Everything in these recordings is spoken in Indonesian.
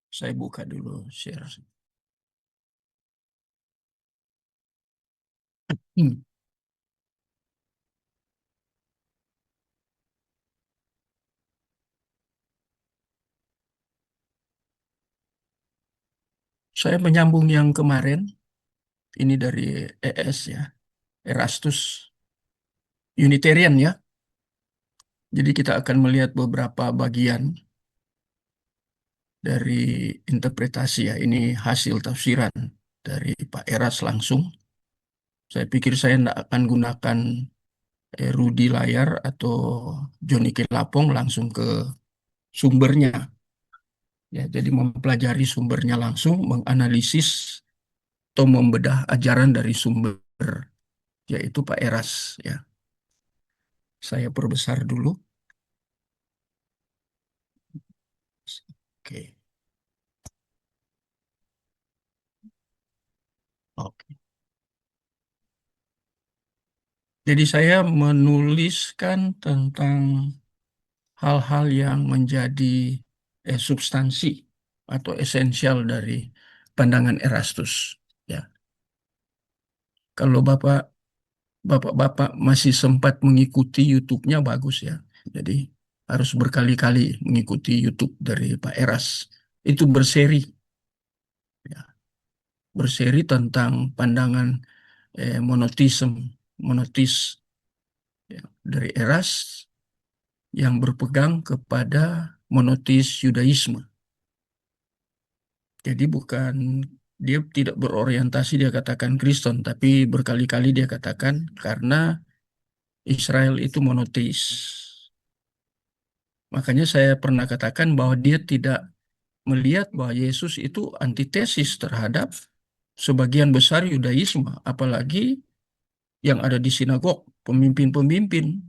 Saya buka dulu share. Hmm. Saya menyambung yang kemarin, ini dari ES ya, Erastus Unitarian ya. Jadi kita akan melihat beberapa bagian dari interpretasi ya. Ini hasil tafsiran dari Pak Eras langsung. Saya pikir saya tidak akan gunakan Rudi Layar atau Joni Kelapong langsung ke sumbernya. Ya, jadi mempelajari sumbernya langsung, menganalisis atau membedah ajaran dari sumber, yaitu Pak Eras. Ya, saya perbesar dulu. Oke, oke. Jadi saya menuliskan tentang hal-hal yang menjadi substansi atau esensial dari pandangan Erastus. Ya, kalau bapak-bapak masih sempat mengikuti YouTube-nya bagus ya. Jadi harus berkali-kali mengikuti YouTube dari Pak Eras. Itu berseri, ya, berseri tentang pandangan monotisme, monotis ya, dari Eras yang berpegang kepada monotis Yudaisme. Jadi bukan dia tidak berorientasi dia katakan Kristen, tapi berkali-kali dia katakan karena Israel itu monoteis. Makanya saya pernah katakan bahwa dia tidak melihat bahwa Yesus itu antitesis terhadap sebagian besar Yudaisme, apalagi yang ada di sinagog, pemimpin-pemimpin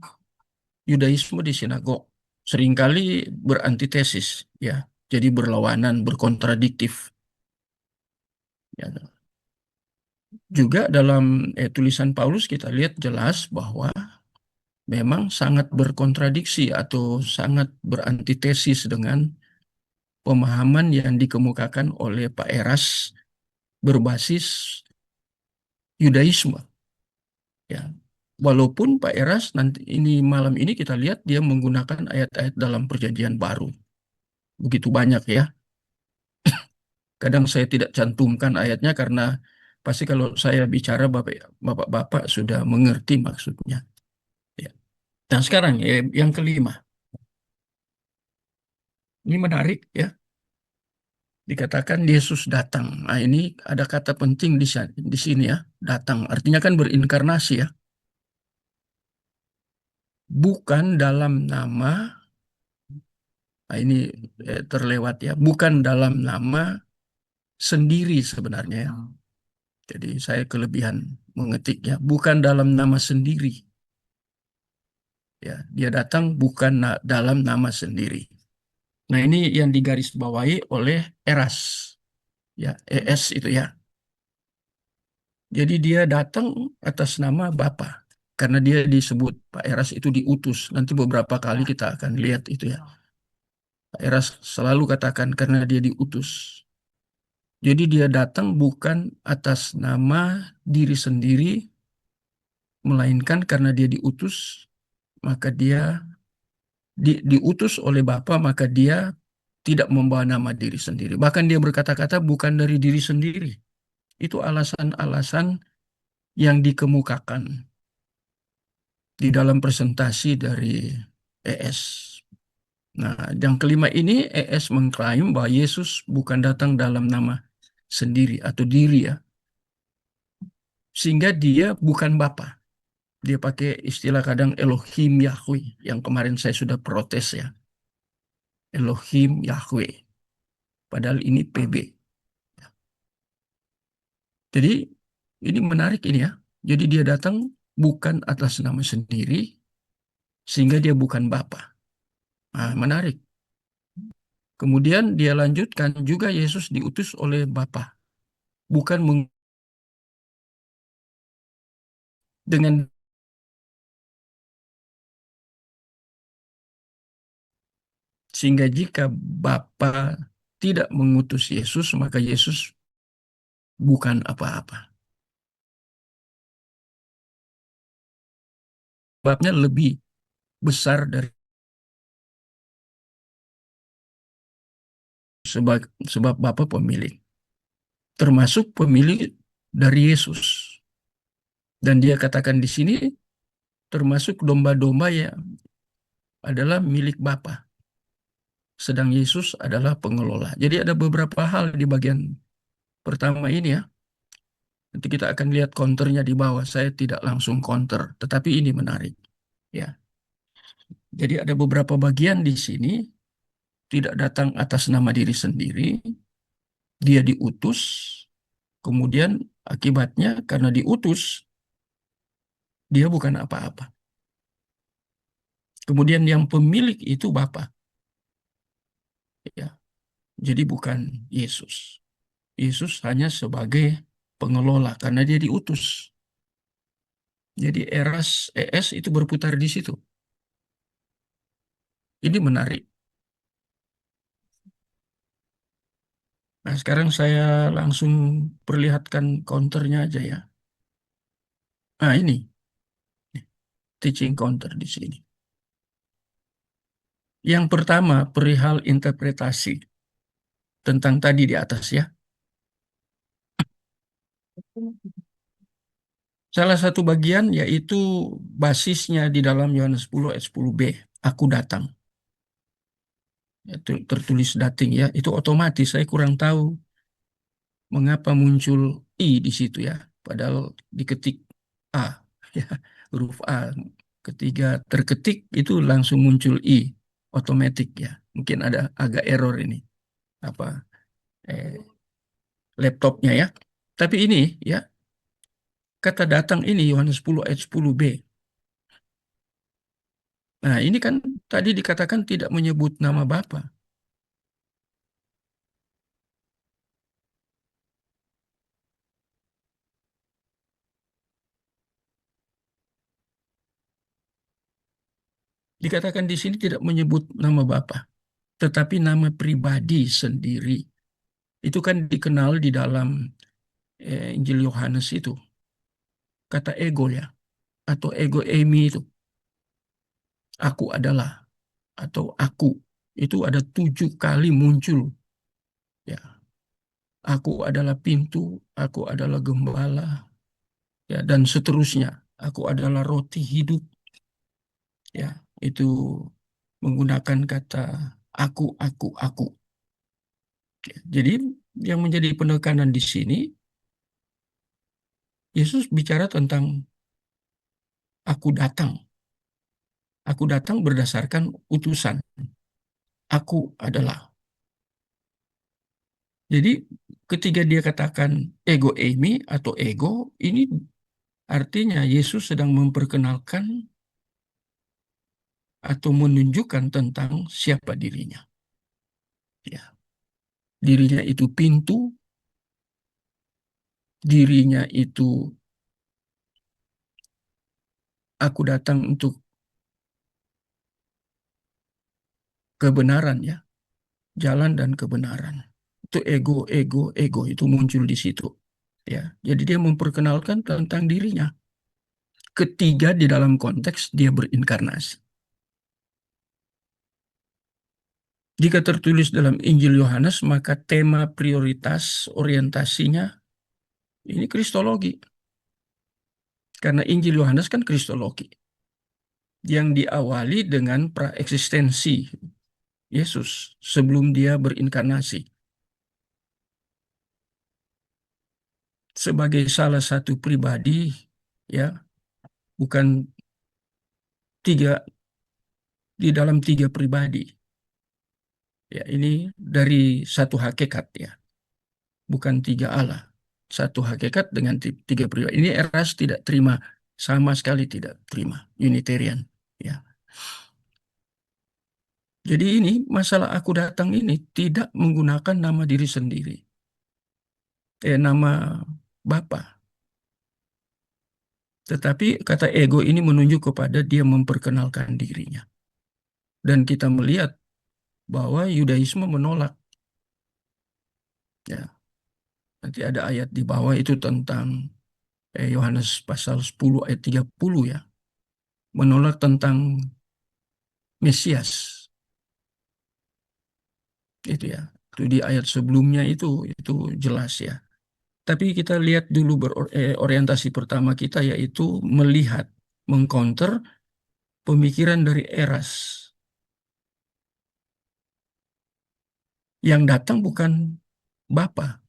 Yudaisme di sinagog seringkali berantitesis, ya, jadi berlawanan, berkontradiktif. Ya. Juga dalam tulisan Paulus kita lihat jelas bahwa memang sangat berkontradiksi atau sangat berantitesis dengan pemahaman yang dikemukakan oleh Pak Eras berbasis Yudaisme. Ya, walaupun Pak Eras nanti ini malam ini kita lihat dia menggunakan ayat-ayat dalam Perjanjian Baru begitu banyak ya. Kadang saya tidak cantumkan ayatnya karena pasti kalau saya bicara bapak-bapak sudah mengerti maksudnya. Ya. Nah sekarang ya, yang kelima, ini menarik ya. Dikatakan Yesus datang. Nah ini ada kata penting di sini ya, datang. Artinya kan berinkarnasi ya. Bukan dalam nama, nah ini terlewat ya, bukan dalam nama sendiri sebenarnya ya. Jadi saya kelebihan mengetiknya, bukan dalam nama sendiri. Ya, dia datang bukan dalam nama sendiri. Nah, ini yang digarisbawahi oleh Eras, ya, ES itu ya. Jadi dia datang atas nama Bapa, karena dia disebut Pak Eras itu diutus. Nanti beberapa kali kita akan lihat itu ya. Pak Eras selalu katakan karena dia diutus. Jadi dia datang bukan atas nama diri sendiri, melainkan karena dia diutus, maka dia diutus oleh Bapa, maka dia tidak membawa nama diri sendiri. Bahkan dia berkata-kata bukan dari diri sendiri. Itu alasan-alasan yang dikemukakan di dalam presentasi dari ES. Nah, yang kelima ini ES mengklaim bahwa Yesus bukan datang dalam nama sendiri atau diri ya. Sehingga dia bukan Bapa. Dia pakai istilah kadang Elohim Yahweh yang kemarin saya sudah protes ya. Elohim Yahweh. Padahal ini PB. Jadi ini menarik ini ya. Jadi dia datang bukan atas nama sendiri, sehingga dia bukan Bapa. Nah, menarik. Kemudian dia lanjutkan juga Yesus diutus oleh Bapa, bukan dengan sehingga jika Bapa tidak mengutus Yesus, maka Yesus bukan apa-apa. Sebabnya lebih besar dari sebab Bapa pemilik, termasuk pemilik dari Yesus. Dan dia katakan di sini termasuk domba-domba yang adalah milik Bapa, sedang Yesus adalah pengelola. Jadi ada beberapa hal di bagian pertama ini ya. Nanti kita akan lihat counternya di bawah. Saya tidak langsung counter, tetapi ini menarik. Ya, jadi ada beberapa bagian di sini tidak datang atas nama diri sendiri, dia diutus, kemudian akibatnya karena diutus, dia bukan apa-apa. Kemudian yang pemilik itu Bapa, ya. Jadi bukan Yesus. Yesus hanya sebagai pengelola karena dia diutus. Jadi eras ES itu berputar di situ. Ini menarik. Nah, sekarang saya langsung perlihatkan counternya aja ya. Nah, ini teaching counter di sini. Yang pertama, perihal interpretasi tentang tadi di atas ya. Salah satu bagian yaitu basisnya di dalam Yohanes 10 ayat 10b. Aku datang. Itu tertulis dating ya. Itu otomatis. Saya kurang tahu mengapa muncul I di situ ya. Padahal diketik A. Ya, huruf A. Ketika terketik itu langsung muncul I. Otomatis ya. Mungkin ada agak error ini. Apa eh, laptopnya ya. Tapi ini ya, kata datang ini Yohanes 10 ayat 10b. Nah, ini kan tadi dikatakan tidak menyebut nama Bapa. Dikatakan di sini tidak menyebut nama Bapa, tetapi nama pribadi sendiri. Itu kan dikenal di dalam Injil Yohanes itu. Kata ego ya, atau ego eimi itu. Aku adalah, atau aku. Itu ada 7 kali muncul. Ya, aku adalah pintu, aku adalah gembala, ya, dan seterusnya. Aku adalah roti hidup. Ya, itu menggunakan kata aku. Jadi yang menjadi penekanan di sini, Yesus bicara tentang aku datang. Aku datang berdasarkan utusan. Aku adalah. Jadi ketika dia katakan ego eimi atau ego, ini artinya Yesus sedang memperkenalkan atau menunjukkan tentang siapa dirinya. Ya. Dirinya itu pintu, dirinya itu aku datang untuk kebenaran ya, jalan dan kebenaran. Itu ego itu muncul di situ. Ya, jadi dia memperkenalkan tentang dirinya. Ketiga di dalam konteks dia berinkarnasi. Jika tertulis dalam Injil Yohanes, maka tema prioritas orientasinya ini kristologi. Karena Injil Yohanes kan kristologi. Yang diawali dengan praeksistensi Yesus sebelum dia berinkarnasi. Sebagai salah satu pribadi, ya, bukan tiga, di dalam 3 pribadi. Ya, ini dari satu hakikat ya, bukan 3 Allah. Satu hakikat dengan 3 pribadi. Ini Eras tidak terima, sama sekali tidak terima. Unitarian. Ya. Jadi ini masalah aku datang ini tidak menggunakan nama diri sendiri. Nama Bapa. Tetapi kata ego ini menunjuk kepada dia memperkenalkan dirinya. Dan kita melihat bahwa Yudaisme menolak. Ya, nanti ada ayat di bawah itu tentang Yohanes pasal 10 ayat 30 ya, menolak tentang Mesias itu ya. Itu di ayat sebelumnya itu jelas ya. Tapi kita lihat dulu orientasi pertama kita yaitu melihat mengcounter pemikiran dari Eras. Yang datang bukan Bapa,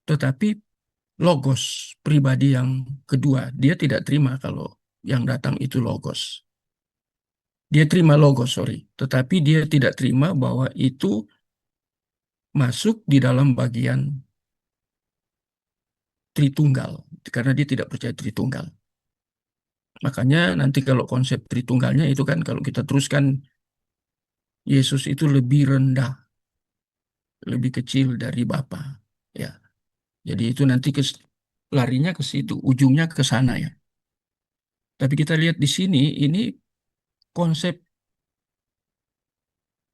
tetapi Logos, pribadi yang kedua. Dia tidak terima kalau yang datang itu Logos. Dia terima Logos, sorry. Tetapi dia tidak terima bahwa itu masuk di dalam bagian Tritunggal. Karena dia tidak percaya Tritunggal. Makanya nanti kalau konsep Tritunggalnya itu kan kalau kita teruskan, Yesus itu lebih rendah, lebih kecil dari Bapa. Ya, jadi itu nanti larinya ke situ, ujungnya ke sana ya. Tapi kita lihat di sini, ini konsep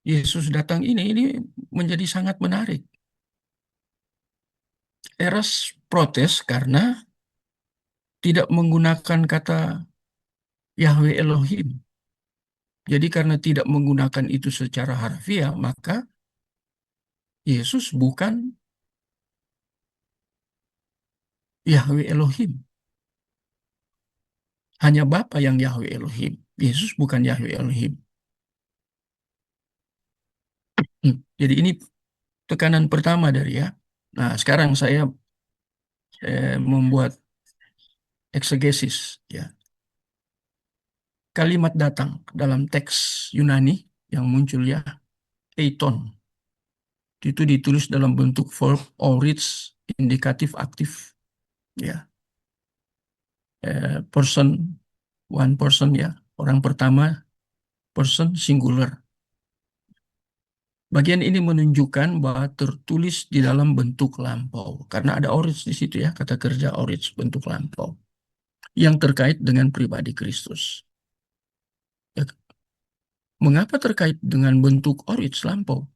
Yesus datang ini menjadi sangat menarik. Eras protes karena tidak menggunakan kata Yahweh Elohim. Jadi karena tidak menggunakan itu secara harfiah, maka Yesus bukan Yahweh Elohim. Hanya Bapa yang Yahweh Elohim. Yesus bukan Yahweh Elohim. Jadi ini tekanan pertama dari ya. Nah, sekarang saya membuat eksegesis ya. Kalimat datang dalam teks Yunani yang muncul ya, eiton. Itu ditulis dalam bentuk verb aorist indikatif aktif ya. Person, one person ya, orang pertama, person singular. Bagian ini menunjukkan bahwa tertulis di dalam bentuk lampau karena ada aorist di situ ya, kata kerja aorist bentuk lampau yang terkait dengan pribadi Kristus ya. Mengapa terkait dengan bentuk aorist lampau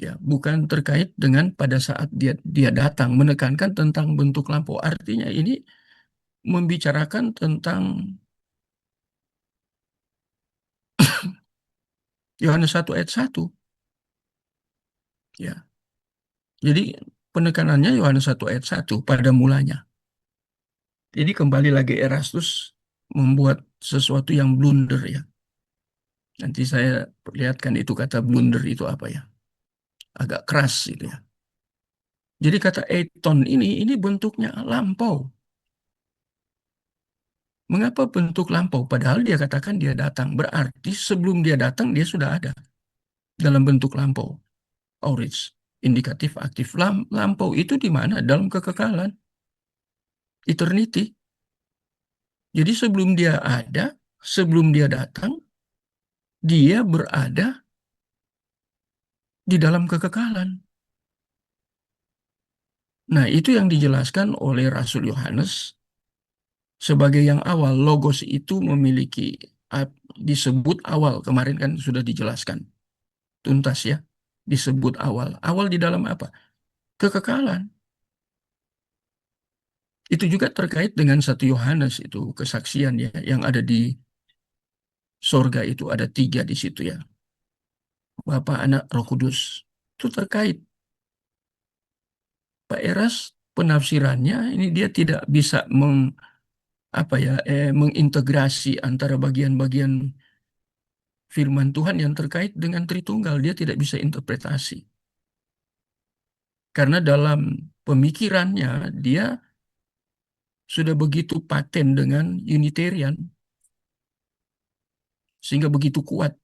ya, bukan terkait dengan pada saat dia dia datang, menekankan tentang bentuk lampau. Artinya ini membicarakan tentang Yohanes 1 ayat 1 ya. Jadi penekanannya Yohanes 1 ayat 1 pada mulanya. Jadi kembali lagi Erastus membuat sesuatu yang blunder ya. Nanti saya perlihatkan itu kata blunder itu apa ya. Agak keras itu ya. Jadi kata eton ini bentuknya lampau. Mengapa bentuk lampau? Padahal dia katakan dia datang. Berarti sebelum dia datang dia sudah ada dalam bentuk lampau. Aorist, indikatif aktif. Lampau itu di mana? Dalam kekekalan. Eternity. Jadi sebelum dia ada, sebelum dia datang, dia berada di dalam kekekalan. Nah, itu yang dijelaskan oleh Rasul Yohanes sebagai yang awal. Logos itu memiliki disebut awal. Kemarin kan sudah dijelaskan. Tuntas ya. Disebut awal. Awal di dalam apa? Kekekalan. Itu juga terkait dengan 1 Yohanes itu kesaksian ya. Yang ada di sorga itu ada 3 di situ ya. Bapa, Anak, Roh Kudus. Itu terkait. Pak Eras penafsirannya ini dia tidak bisa mengintegrasi antara bagian-bagian firman Tuhan yang terkait dengan Tritunggal. Dia tidak bisa interpretasi. Karena dalam pemikirannya dia sudah begitu paten dengan Unitarian sehingga begitu kuat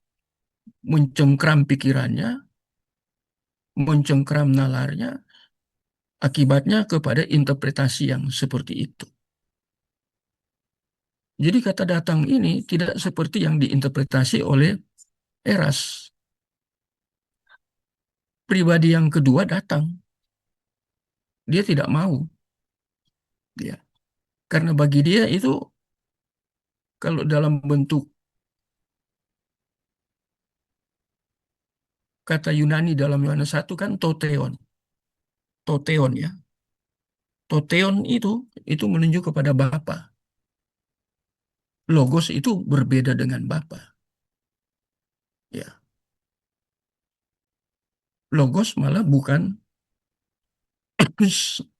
mencengkram pikirannya, mencengkram nalarnya, akibatnya kepada interpretasi yang seperti itu. Jadi kata datang ini tidak seperti yang diinterpretasi oleh Eras. Pribadi yang kedua datang. Dia tidak mau. Ya. Karena bagi dia itu kalau dalam bentuk kata Yunani dalam Yohanes 1 kan toteon. Toteon ya. Toteon itu menunjuk kepada Bapa. Logos itu berbeda dengan Bapa. Ya. Logos malah bukan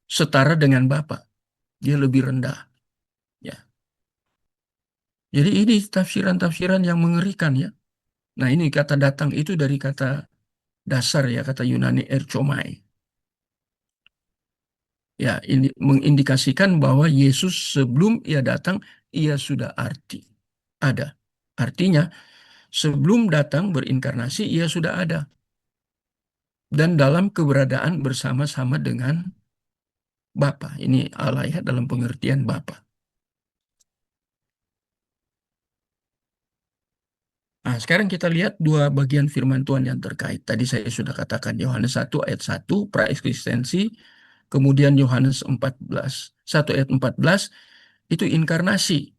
setara dengan Bapa. Dia lebih rendah. Ya. Jadi ini tafsiran-tafsiran yang mengerikan ya. Nah ini kata datang itu dari kata dasar ya, kata Yunani erchomai. Ya, ini mengindikasikan bahwa Yesus sebelum ia datang, ia sudah ada. Artinya, sebelum datang berinkarnasi, ia sudah ada. Dan dalam keberadaan bersama-sama dengan Bapa. Ini Allah ya, dalam pengertian Bapa. Nah, sekarang kita lihat dua bagian firman Tuhan yang terkait. Tadi saya sudah katakan Yohanes 1 ayat 1, praeksistensi. Kemudian Yohanes 14, 1 ayat 14, itu inkarnasi.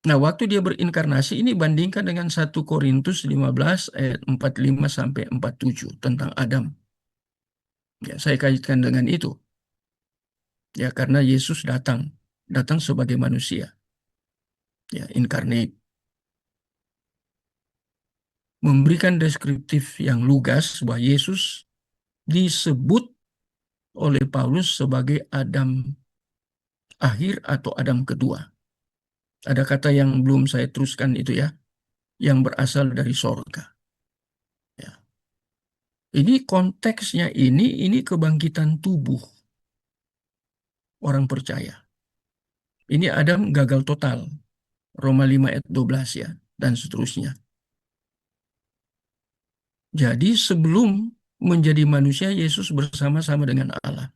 Nah, waktu dia berinkarnasi ini bandingkan dengan 1 Korintus 15 ayat 45 sampai 47 tentang Adam. Ya, saya kaitkan dengan itu. Ya, karena Yesus datang sebagai manusia. Ya, incarnate. Memberikan deskriptif yang lugas bahwa Yesus disebut oleh Paulus sebagai Adam akhir atau Adam kedua. Ada kata yang belum saya teruskan itu ya, yang berasal dari sorga. Ya. Ini konteksnya ini kebangkitan tubuh orang percaya. Ini Adam gagal total. Roma 5 ayat 12 ya, dan seterusnya. Jadi sebelum menjadi manusia, Yesus bersama-sama dengan Allah.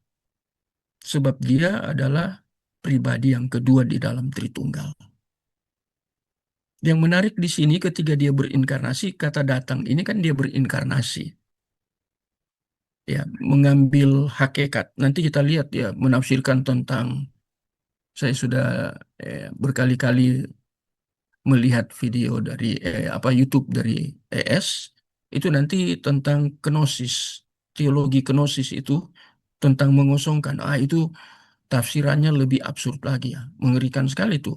Sebab dia adalah pribadi yang kedua di dalam Tritunggal. Yang menarik di sini ketika dia berinkarnasi, kata datang ini kan dia berinkarnasi. Ya, mengambil hakikat. Nanti kita lihat ya, menafsirkan tentang, saya sudah berkali-kali melihat video dari YouTube dari ES, itu nanti tentang kenosis, teologi kenosis itu tentang mengosongkan. Itu tafsirannya lebih absurd lagi ya, mengerikan sekali tuh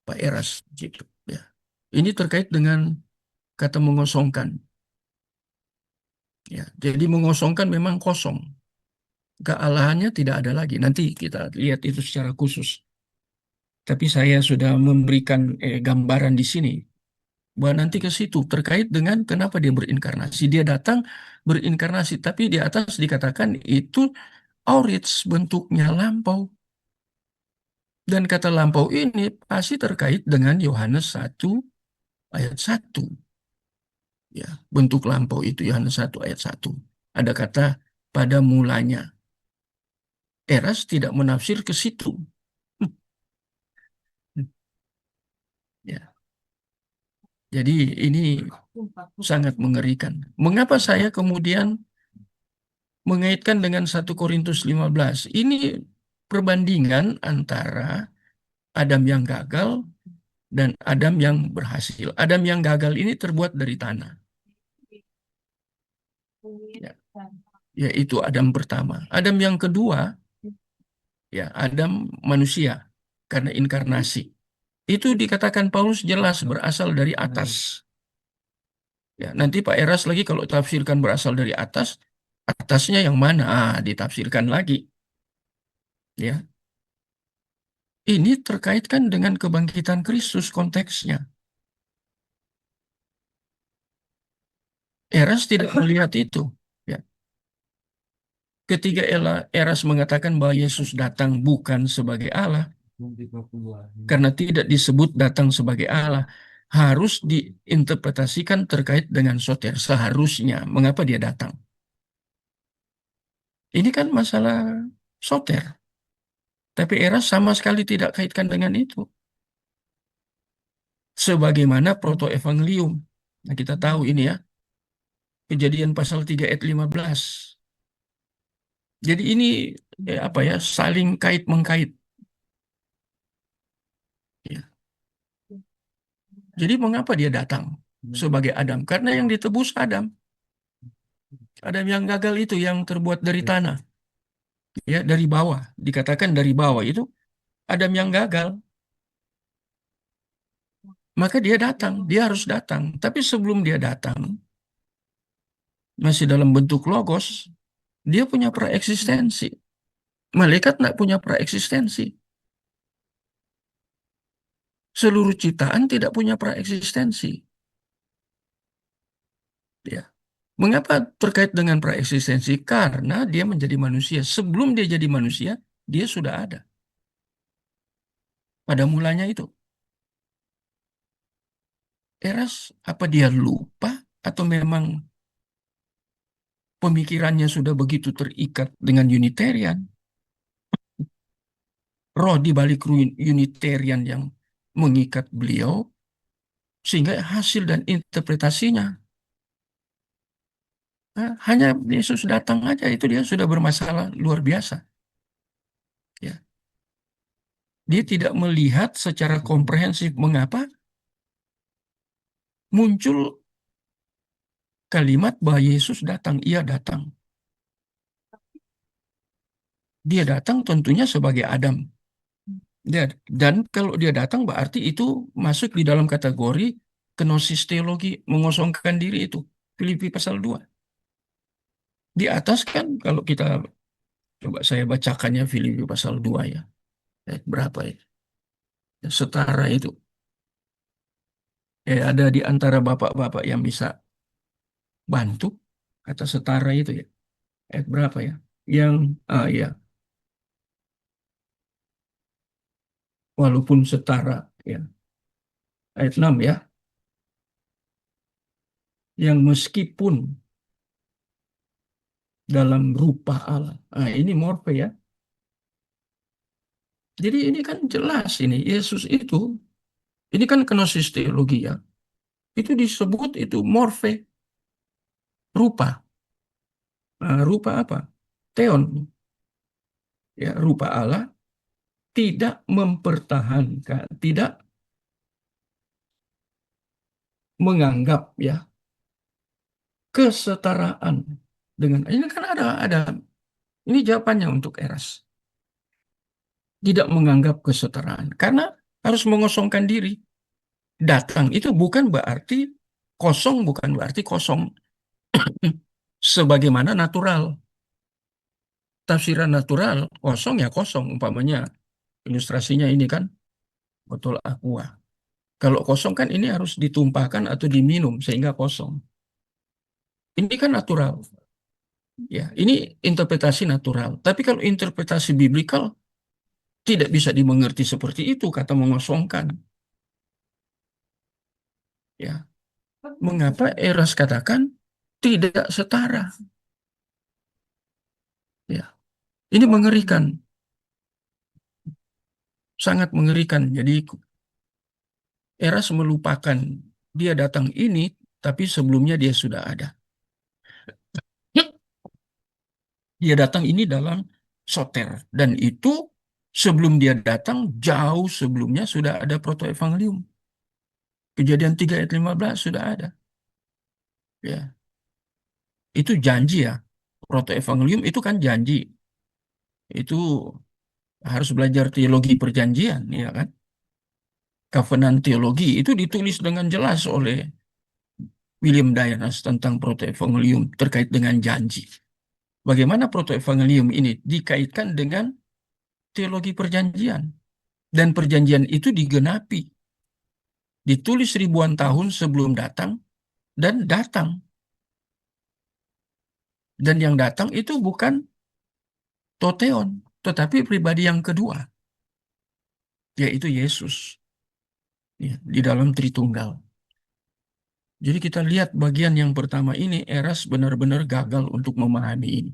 Pak Eras gitu ya. Ini terkait dengan kata mengosongkan. Ya, jadi mengosongkan memang kosong. Kealahannya tidak ada lagi. Nanti kita lihat itu secara khusus. Tapi saya sudah memberikan gambaran di sini bahwa nanti ke situ terkait dengan kenapa dia berinkarnasi. Dia datang berinkarnasi, tapi di atas dikatakan itu aurits, bentuknya lampau. Dan kata lampau ini pasti terkait dengan Yohanes 1 ayat 1. Ya, bentuk lampau itu Yohanes 1 ayat 1. Ada kata pada mulanya. Eras tidak menafsir ke situ. Ya, jadi ini sangat mengerikan. Mengapa saya kemudian mengaitkan dengan 1 Korintus 15? Ini perbandingan antara Adam yang gagal dan Adam yang berhasil. Adam yang gagal ini terbuat dari tanah. Ya, yaitu Adam pertama. Adam yang kedua, ya Adam manusia karena inkarnasi. Itu dikatakan Paulus jelas berasal dari atas. Ya, nanti Pak Eras lagi kalau tafsirkan berasal dari atas, atasnya yang mana? Ditafsirkan lagi. Ya, ini terkaitkan dengan kebangkitan Kristus konteksnya. Eras tidak melihat itu. Ya. Ketika Eras mengatakan bahwa Yesus datang bukan sebagai Allah, karena tidak disebut datang sebagai Allah, harus diinterpretasikan terkait dengan soter. Seharusnya, mengapa dia datang? Ini kan masalah soter. Tapi Eras sama sekali tidak kaitkan dengan itu. Sebagaimana protoevangelium. Nah, kita tahu ini ya, Kejadian pasal 3 ayat 15. Jadi ini apa ya, saling kait-mengkait. Ya. Jadi mengapa dia datang? sebagai Adam. Karena yang ditebus Adam. Adam yang gagal itu yang terbuat dari tanah. Ya, dari bawah. Dikatakan dari bawah itu Adam yang gagal. Maka dia datang. Dia harus datang. Tapi sebelum dia datang, masih dalam bentuk logos, dia punya praeksistensi. Malaikat tidak punya praeksistensi. Seluruh ciptaan tidak punya praeksistensi. Ya. Mengapa terkait dengan praeksistensi? Karena dia menjadi manusia. Sebelum dia jadi manusia, dia sudah ada. Pada mulanya itu. Eras, apa dia lupa? Atau memang pemikirannya sudah begitu terikat dengan Unitarian? Roh di balik Unitarian yang mengikat beliau, sehingga hasil dan interpretasinya hanya Yesus datang aja itu dia sudah bermasalah luar biasa. Ya. Dia tidak melihat secara komprehensif mengapa muncul kalimat bahwa Yesus datang, ia datang. Dia datang tentunya sebagai Adam. Dan kalau dia datang berarti itu masuk di dalam kategori kenosis teologi, mengosongkan diri itu. Filipi pasal 2. Di atas kan kalau kita coba saya bacakannya Filipi pasal 2 ya. Ayat berapa ya? Setara itu. Ada di antara bapak-bapak yang bisa bantu kata setara itu ya. Ayat berapa ya? Yang ya, walaupun setara ya. Ayat 6 ya. Yang meskipun dalam rupa Allah. Ini morfe ya. Jadi ini kan jelas ini Yesus ini kan kenosis teologi ya. Itu disebut itu morfe, rupa. Rupa apa? Theon. Ya, rupa Allah tidak mempertahankan, tidak menganggap ya kesetaraan dengan ini kan ada ini jawabannya untuk Eras. Tidak menganggap kesetaraan karena harus mengosongkan diri. Datang itu bukan berarti kosong, bukan berarti kosong sebagaimana natural. Tafsiran natural kosong ya kosong, umpamanya ilustrasinya ini kan botol aqua. Kalau kosong kan ini harus ditumpahkan atau diminum sehingga kosong. Ini kan natural. Ya, ini interpretasi natural. Tapi kalau interpretasi biblikal tidak bisa dimengerti seperti itu kata mengosongkan. Ya, mengapa Eras katakan tidak setara? Ya, ini mengerikan, sangat mengerikan. Jadi Eras melupakan dia datang ini, tapi sebelumnya dia sudah ada. Dia datang ini dalam soter. Dan itu sebelum dia datang, jauh sebelumnya sudah ada protoevangelium. Kejadian 3 ayat 15 sudah ada. Ya, itu janji ya. Protoevangelium itu kan janji. Itu harus belajar teologi perjanjian, ya kan? Covenant teologi itu ditulis dengan jelas oleh William Dyrus tentang protoevangelium terkait dengan janji. Bagaimana protoevangelium ini dikaitkan dengan teologi perjanjian. Dan perjanjian itu digenapi. Ditulis ribuan tahun sebelum datang dan datang. Dan yang datang itu bukan Toteon, tetapi pribadi yang kedua, yaitu Yesus ya, di dalam Tritunggal. Jadi kita lihat bagian yang pertama ini, Eras benar-benar gagal untuk memahami ini.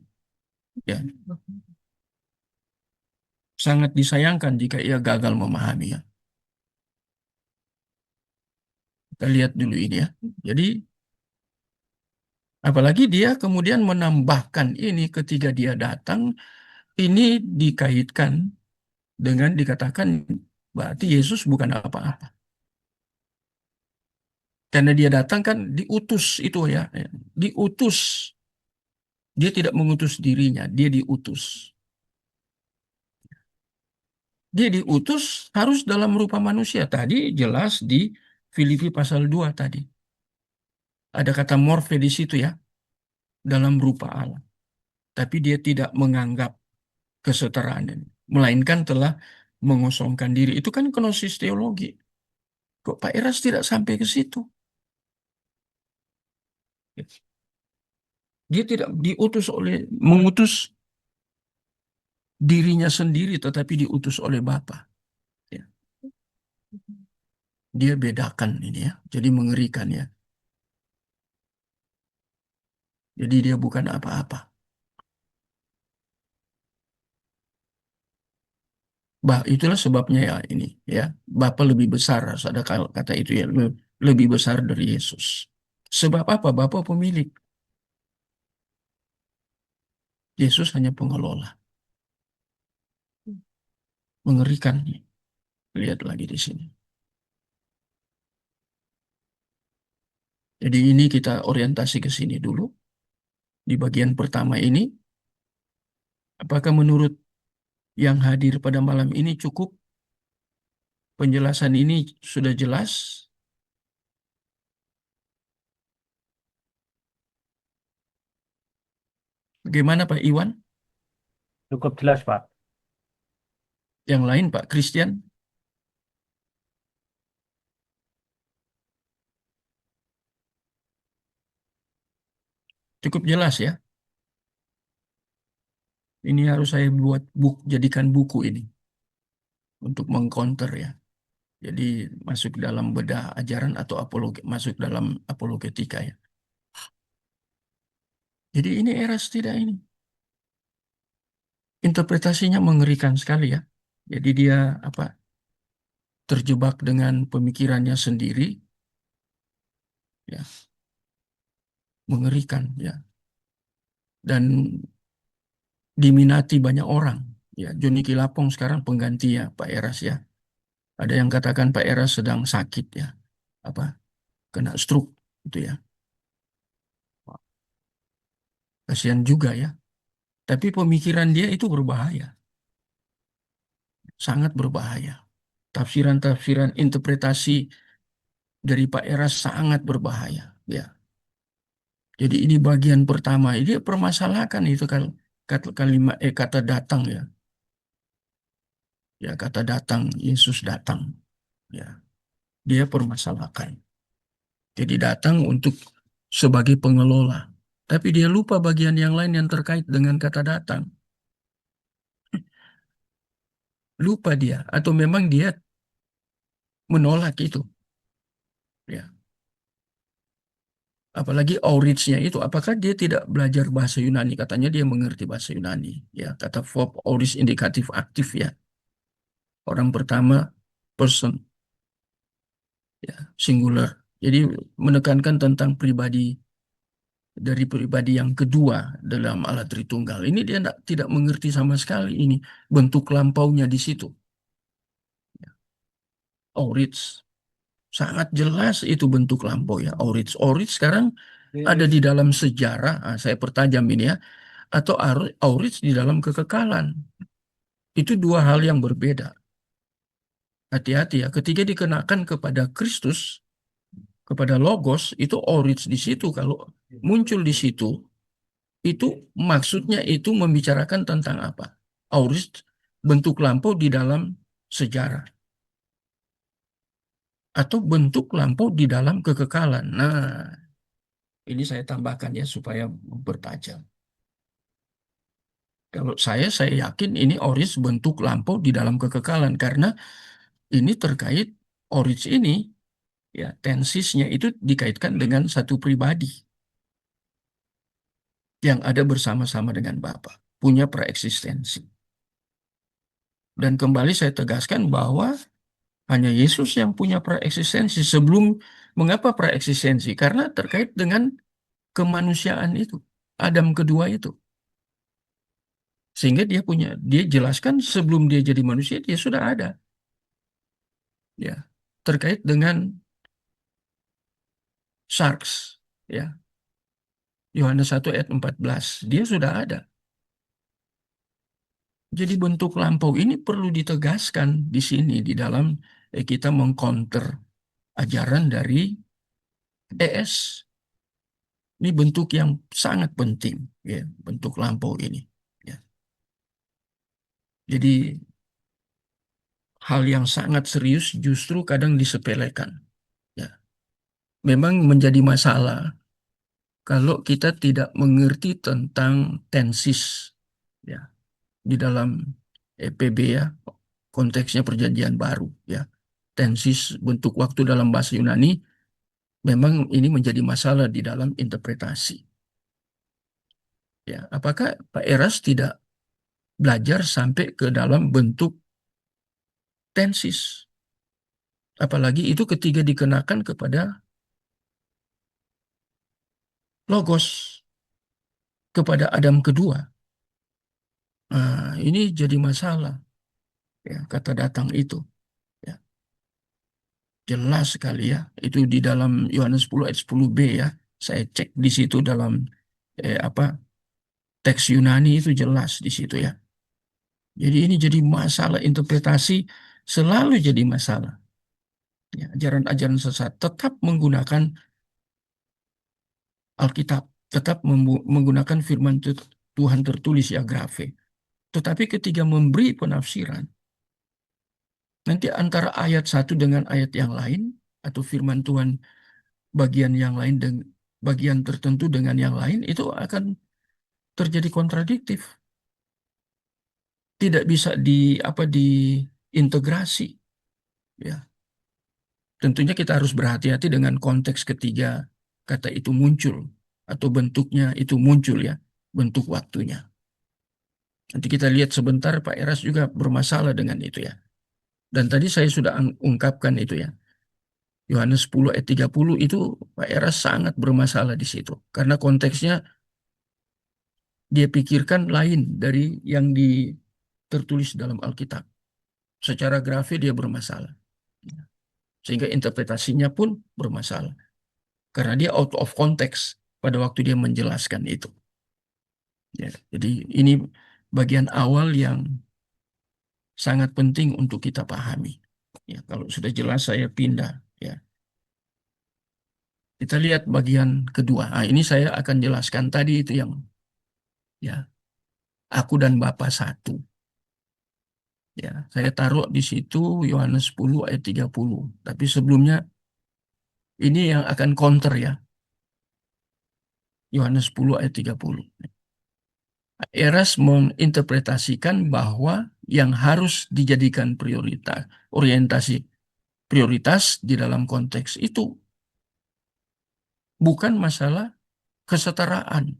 Ya, sangat disayangkan jika ia gagal memahami ya. Kita lihat dulu ini ya. Jadi apalagi dia kemudian menambahkan ini ketika dia datang, ini dikaitkan dengan dikatakan berarti Yesus bukan apa-apa. Karena dia datang kan diutus itu ya. Diutus. Dia tidak mengutus dirinya, dia diutus. Dia diutus harus dalam rupa manusia. Tadi jelas di Filipi pasal 2 tadi. Ada kata morfe di situ ya, dalam rupa Allah. Tapi dia tidak menganggap kesetaraan ini, melainkan telah mengosongkan diri. Itu kan kenosis teologi. Kok Pak Eras tidak sampai ke situ? Dia tidak mengutus dirinya sendiri, tetapi diutus oleh Bapa. Ya. Dia bedakan ini ya, jadi mengerikan ya. Jadi dia bukan apa-apa. Itulah sebabnya ya ini ya, Bapa lebih besar, harus ada kata itu ya, lebih besar dari Yesus. Sebab apa? Bapa pemilik, Yesus hanya pengelola. Mengerikan. Lihat lagi di sini. Jadi ini kita orientasi ke sini dulu. Di bagian pertama ini, apakah menurut yang hadir pada malam ini cukup? Penjelasan ini sudah jelas? Bagaimana Pak Iwan? Cukup jelas, Pak. Yang lain Pak Christian? Cukup jelas ya? Ini harus saya buat jadikan buku ini untuk mengcounter ya. Jadi masuk dalam bedah ajaran atau masuk dalam apologetika ya. Jadi ini eras tidak ini. Interpretasinya mengerikan sekali ya. Jadi dia apa? Terjebak dengan pemikirannya sendiri ya, mengerikan ya. Dan diminati banyak orang. Ya, Joni Kilapong sekarang pengganti ya Pak Eras ya. Ada yang katakan Pak Eras sedang sakit ya. Apa? Kena stroke gitu ya. Kasihan juga ya. Tapi pemikiran dia itu berbahaya. Sangat berbahaya. Tafsiran-tafsiran interpretasi dari Pak Eras sangat berbahaya. Ya. Jadi ini bagian pertama. Ini permasalahkan itu kan kalimat kata datang ya. Ya kata datang, Yesus datang. Ya. Dia permasalahkan. Jadi datang untuk sebagai pengelola. Tapi dia lupa bagian yang lain yang terkait dengan kata datang. Lupa dia. Atau memang dia menolak itu. Ya. Apalagi Auritsnya itu. Apakah dia tidak belajar bahasa Yunani? Katanya dia mengerti bahasa Yunani. Ya, kata verb Aurits indikatif aktif ya. Orang pertama person ya, singular. Jadi menekankan tentang pribadi dari pribadi yang kedua dalam alat Tritunggal. Ini dia tidak mengerti sama sekali ini bentuk lampaunya di situ. Aurits sangat jelas itu bentuk lampau ya. Aurits sekarang ada di dalam sejarah. Saya pertajam ini ya. Atau Aurits di dalam kekekalan. Itu dua hal yang berbeda. Hati-hati ya. Ketika dikenakan kepada Kristus, kepada Logos, itu Aurits di situ. Kalau muncul di situ, itu maksudnya itu membicarakan tentang apa? Auris bentuk lampau di dalam sejarah atau bentuk lampau di dalam kekekalan. Nah, ini saya tambahkan ya supaya bertajam. Kalau saya yakin ini Auris bentuk lampau di dalam kekekalan karena ini terkait Auris ini ya tensisnya itu dikaitkan dengan satu pribadi yang ada bersama-sama dengan Bapa, punya preeksistensi. Dan kembali saya tegaskan bahwa hanya Yesus yang punya preeksistensi. Mengapa preeksistensi? Karena terkait dengan kemanusiaan itu. Adam kedua itu. Sehingga dia jelaskan sebelum dia jadi manusia, dia sudah ada. Ya, terkait dengan sarx, ya. Yohanes 1 ayat 14, dia sudah ada. Jadi bentuk lampau ini perlu ditegaskan di sini di dalam kita mengcounter ajaran dari ES. Ini bentuk yang sangat penting, ya, bentuk lampau ini. Ya. Jadi hal yang sangat serius justru kadang disepelekan. Ya. Memang menjadi masalah kalau kita tidak mengerti tentang tensis, ya, di dalam EPB, ya, konteksnya perjanjian baru, ya. Tensis bentuk waktu dalam bahasa Yunani memang ini menjadi masalah di dalam interpretasi. Ya, apakah Pak Eras tidak belajar sampai ke dalam bentuk tensis? Apalagi itu ketika dikenakan kepada logos, kepada Adam kedua. Nah, ini jadi masalah, ya, kata datang itu. Ya, jelas sekali, ya. Itu di dalam Yohanes 10 ayat 10b, ya. Saya cek di situ dalam apa teks Yunani itu jelas di situ, ya. Jadi ini jadi masalah interpretasi, selalu jadi masalah. Ya, ajaran-ajaran sesat tetap menggunakan Alkitab, tetap menggunakan firman Tuhan tertulis, ya, grafe. Tetapi ketika memberi penafsiran, nanti antara ayat satu dengan ayat yang lain, atau firman Tuhan bagian yang lain dan bagian tertentu dengan yang lain, itu akan terjadi kontradiktif. Tidak bisa diintegrasi. Ya. Tentunya kita harus berhati-hati dengan konteks ketiga kata itu muncul, atau bentuknya itu muncul, ya, bentuk waktunya. Nanti kita lihat sebentar, Pak Eras juga bermasalah dengan itu, ya. Dan tadi saya sudah ungkapkan itu, ya. Yohanes 10 ayat 30 itu Pak Eras sangat bermasalah di situ. Karena konteksnya dia pikirkan lain dari yang tertulis dalam Alkitab. Secara grafi dia bermasalah. Sehingga interpretasinya pun bermasalah. Karena dia out of context pada waktu dia menjelaskan itu. Ya, jadi ini bagian awal yang sangat penting untuk kita pahami. Ya, kalau sudah jelas saya pindah. Ya. Kita lihat bagian kedua. Nah, ini saya akan jelaskan tadi itu yang, ya, aku dan Bapa satu. Ya, saya taruh di situ Yohanes 10 ayat 30. Tapi sebelumnya ini yang akan counter, ya. Yohanes 10 ayat 30. Eras menginterpretasikan bahwa yang harus dijadikan prioritas, orientasi prioritas di dalam konteks itu bukan masalah kesetaraan,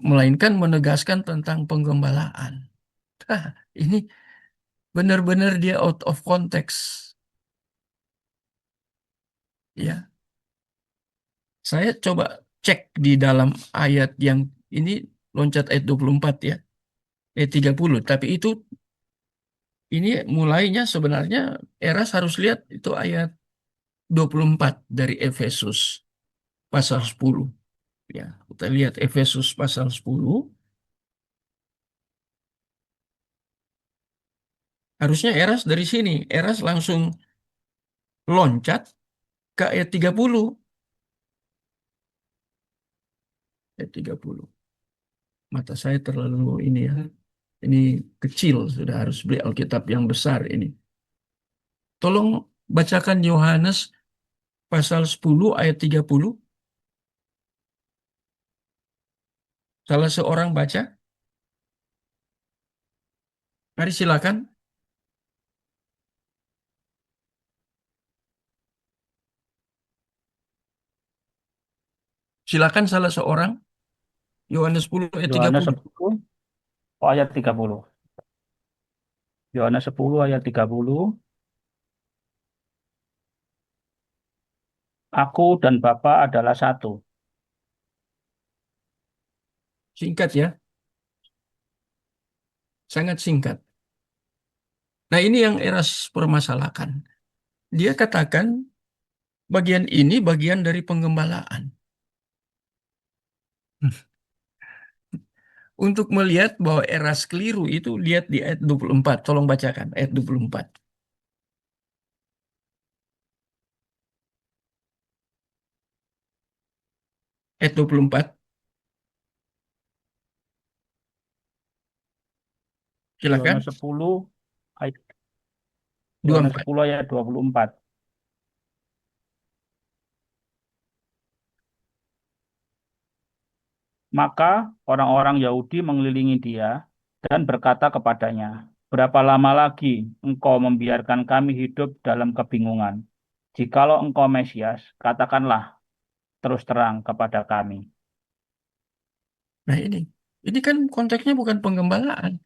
melainkan menegaskan tentang penggembalaan. Ah, ini benar-benar dia out of context. Ya, saya coba cek di dalam ayat yang ini, loncat ayat 24, ya. Ayat 30. Tapi itu ini mulainya sebenarnya Eras harus lihat itu ayat 24 dari Efesus pasal 10. Ya, kita lihat Efesus pasal 10. Harusnya Eras dari sini, Eras langsung loncat ke ayat 30. Ayat 30. Mata saya terlalu ini, ya. Ini kecil, sudah harus beli Alkitab yang besar ini. Tolong bacakan Yohanes pasal 10 ayat 30. Salah seorang baca. Mari silakan. Silakan salah seorang. Yohanes 10 ayat Yohanes 30. 10 ayat 30. Yohanes 10 ayat 30. Aku dan Bapa adalah satu. Singkat, ya. Sangat singkat. Nah, ini yang Eras permasalahkan. Dia katakan Bagian ini bagian dari penggembalaan. Untuk melihat bahwa eras keliru itu, lihat di ayat 24. Tolong bacakan ayat 24. Ayat 24, silakan. Yohanes 10 ayat Yohanes 24. 10 ayat 24. Maka orang-orang Yahudi mengelilingi dia dan berkata kepadanya, "Berapa lama lagi engkau membiarkan kami hidup dalam kebingungan? Jikalau engkau Mesias, katakanlah terus terang kepada kami." Nah ini kan konteksnya bukan penggembalaan.